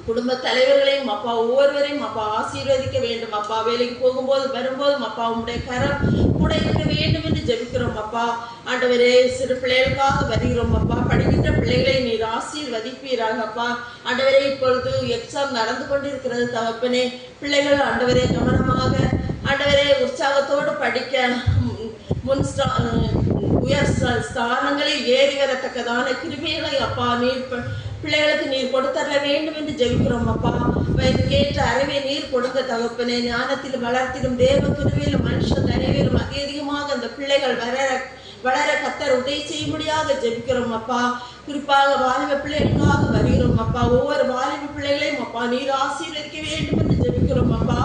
குடும்ப தலைவர்களையும் அப்பா ஒவ்வொருவரையும் அப்பா ஆசீர்வதிக்க வேண்டும் அப்பா. வேலைக்கு போகும்போது வரும்போதும் அப்பா உங்களுடைய கரம் கூட இருக்க வேண்டும் என்று ஜெபிக்கிறோம் அப்பா. ஆண்டவரே சிறு பிள்ளைகளுக்காக வருகிறோம் அப்பா. படிக்கின்ற பிள்ளைகளை நீர் ஆசீர்வதிப்பீராக அப்பா. ஆண்டவரே இப்பொழுது எக்ஸாம் நடந்து கொண்டிருக்கிறது தகப்பனே. பிள்ளைகள் ஆண்டவரே கவனமாக ஆண்டவரே உற்சாகத்தோடு படிக்க உயர் ஸ்தானங்களில் ஏறி வரத்தக்கதான கிருபைகளை அப்பா நீர் பிள்ளைகளுக்கு நீர் கொடுத்தர வேண்டும் என்று ஜெபிக்கிறோம் அப்பா. வயதுக்கேற்ற அறிவை நீர் கொடுத்த தகப்பனே. ஞானத்திலும் வளர்த்திலும் தேவ கிருபையிலும் மனுஷ தயவிலும் அதிகமாக அந்த பிள்ளைகள் வளர கர்த்தர் உதவி செய்யும்படியாக ஜெபிக்கிறோம் அப்பா. குறிப்பாக வாலிப பிள்ளைகளுக்காக வருகிறோம் அப்பா. ஒவ்வொரு வாலிப பிள்ளைகளையும் அப்பா நீர் ஆசீர்வதிக்க வேண்டும் என்று ஜெபிக்கிறோம் அப்பா.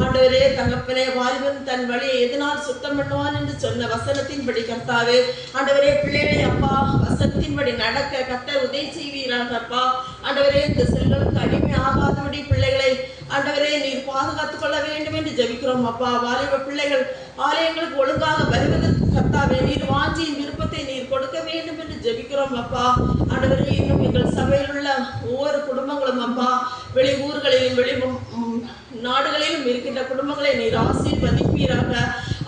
ஆண்டவரே தகப்பனே வாலிபன் தன் வழியை எதனால் சுத்தம் பண்ணுவான் என்று சொன்ன வசனத்தின்படி கர்த்தாவே ஆண்டவரே பிள்ளைகளை அப்பா வசனத்தின்படி நடக்க கர்த்தர் உதவி செய்வீராக அப்பா. ஆண்டவரே இந்த செல்களுக்கு அடிமை ஆகாதபடி பிள்ளைகளை ஆண்டவரே நீர் பாதுகாத்துக் கொள்ள வேண்டும் என்று ஜெபிக்கிறோம் அப்பா. வாலிப பிள்ளைகள் ஆலயங்களுக்கு ஒழுங்காக வருவதற்கு கர்த்தாவே நீர் வாஞ்சியின் விருப்பத்தை நீர் கொடுக்க வேண்டும் என்று ஜெபிக்கிறோம் அப்பா. ஆண்டவரே இன்னும் எங்கள் சபையில் உள்ள ஒவ்வொரு குடும்பங்களும் அப்பா வெளி ஊர்களிலும் வெளி நாடுகளிலும் இருக்கின்ற குடும்பங்களை நீர் ஆசீர்வதிப்பீராக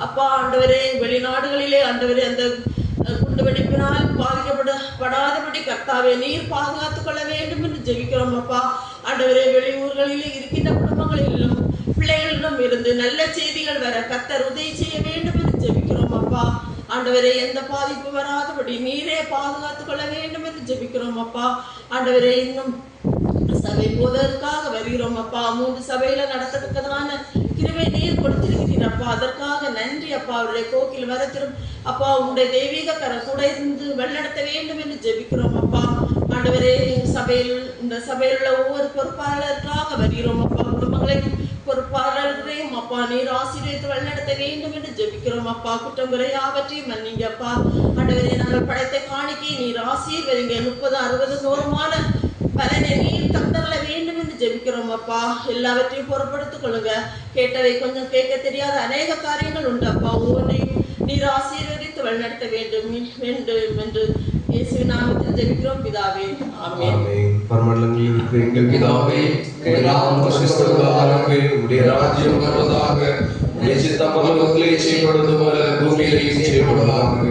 அப்பா. ஆண்டவரே வெளிநாடுகளிலே ஆண்டவரே அந்த குண்டுவெடிப்பினால் பாதிக்கப்படாதபடி கர்த்தாவே நீர் பாதுகாத்துக் கொள்ள வேண்டும் என்று ஜெபிக்கிறோம் அப்பா. ஆண்டவரே வெளியூர்களிலே இருக்கின்ற குடும்பங்களிலும் பிள்ளைகளிடம் இருந்து நல்ல செய்திகள் வர கர்த்தர் உதவி செய்ய வேண்டும் என்று ஜெபிக்கிறோம் அப்பா. ஆண்டவரே எந்த பாதிப்பு வராதபடி நீரே பாதுகாத்துக் கொள்ள வேண்டும் என்று ஜெபிக்கிறோம் அப்பா. ஆண்டவரே இன்னும் சபை போவதற்காக வருகிறோம் அப்பா. 3 சபையில நடத்தத்தக்கதான கிருபை நீர் கொடுத்திருக்கிறீர் அப்பா. அதற்காக நன்றி அப்பா. அவருடைய கோக்கில் வரத்திலும் அப்பா உங்களுடைய தெய்வீக கரம் கூட இருந்து வழிநடத்த வேண்டும் என்று ஜெபிக்கிறோம் அப்பா. ஆண்டவரே இந்த சபையில் உள்ள ஒவ்வொரு பொறுப்பாளருக்காக வருகிறோம் அப்பா. குடும்பங்களையும் பொறுப்பாளர்களையும் அப்பா நீர் ஆசீர்வதித்து வழிநடத்த வேண்டும் என்று ஜெபிக்கிறோம் அப்பா. குற்றம் குறையாவற்றையும் மன்னிங்க அப்பா. ஆண்டவரே நாங்கள் படைத்த காணிக்கை நீர் ஆசீர்வதிங்க. 30, 60, 100மான பலனை நீர் தந்தரல வேண்டும் என்று ஜெபிக்கிறோம் அப்பா. எல்லாவற்றையும் பொறுப்படுத்திக் கொள்ளுங்க. கேட்டதை கொஞ்சம் கேட்க தெரியாத அநேக காரியங்கள் உண்டு அப்பா. ஒவ்வொன்றையும் நீர் ஆசீர்வதித்து வழிநடத்த வேண்டும் என்று இயேசுவின் நாமத்தில் ஜெபிக்கிறோம் பிதாவே, ஆமென். ஆமென். பரமண்டலங்களில் இருக்கிற எங்கள் பிதாவே, உம்முடைய நாமம் பரிசுத்தப்படுவதாக, உம்முடைய ராஜ்யம் வருவதாக, உம்முடைய சித்தம் பரலோகத்திலே செய்யப்படுவது போல பூமியிலேயும் செய்யப்படுவதாக.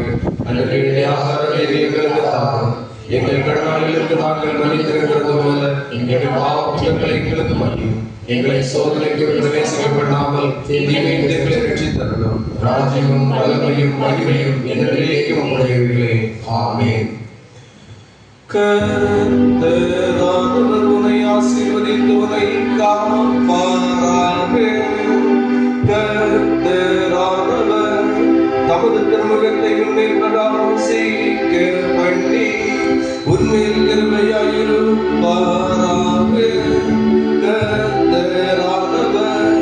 அன்றைய ஆகாரத்தை எங்களுக்கு தாரும். எங்கள் கடனாளிகளுக்கு நாங்கள் மன்னித்திருக்கிறது போல எங்கள் பாவ குற்றங்களை எங்களுக்கு மன்னியும். எங்களை சோதனைக்கு பிரவேசிக்கப்படாமல் தீமையிலிருந்து எங்களை ரட்சித்தருளும். ராஜ்யமும் வல்லமையும் மகிமையும் என்றென்றைக்கும் உம்முடையவைகளே. ஆமென். கர்த்தரானவர் உன்னை ஆசீர்வதித்து உன்னை காப்பாராக. கர்த்தரானவர் தமது திருமுகத்தை உன்மேல் பிரகாசிக்க பண்ணி உன்மேல் கிருபையாயிருப்பாராக. கர்த்தரானவர்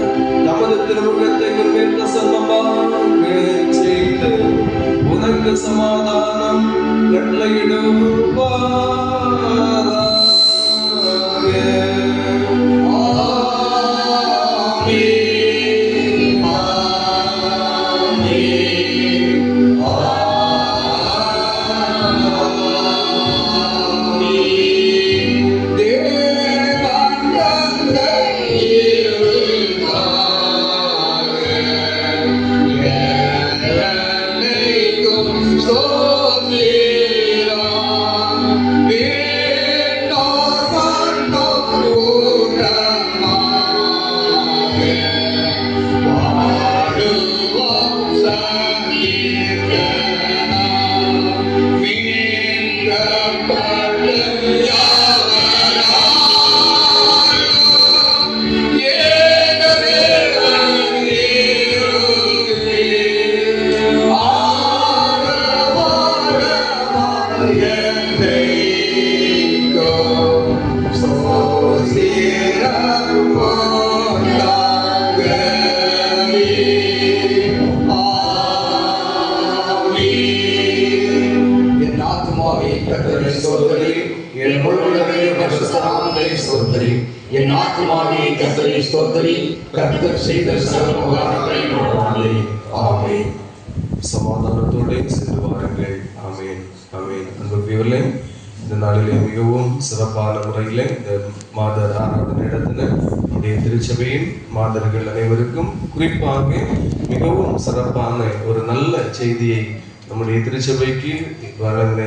தமது திருமுகத்தை உன்மேல் பிரசன்னமாக செய்து உனக்கு சமாதானம் கட்டளையிடுவாராக. என் ஆத்துமாவே கர்த்தரை ஸ்தோத்திரி. கர்த்தர் செய்த சகல உபகாரங்களையும் மறவாதே. ஆமென். சமாதானத்தோடு சென்று வாருங்கள். ஆமென். ஆமென். அன்புக்குரியவர்களே, இந்த நாளிலே மிகவும் சிறப்பான முறையில் இந்த மாதர் ஆராதனை நடத்தின நம்முடைய திருச்சபையின் மாதர்கள் அனைவருக்கும் குறிப்பாக மிகவும் சிறப்பான ஒரு நல்ல செய்தியை நம்முடைய திருச்சபைக்கு வழங்கின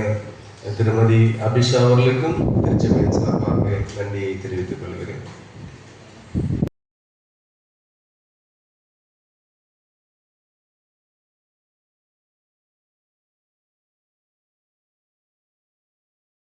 திருமதி அபிஷா அவர்களுக்கும் திருச்சபையின் சார்பாக நன்றியை தெரிவித்துக் கொள்கிறேன்.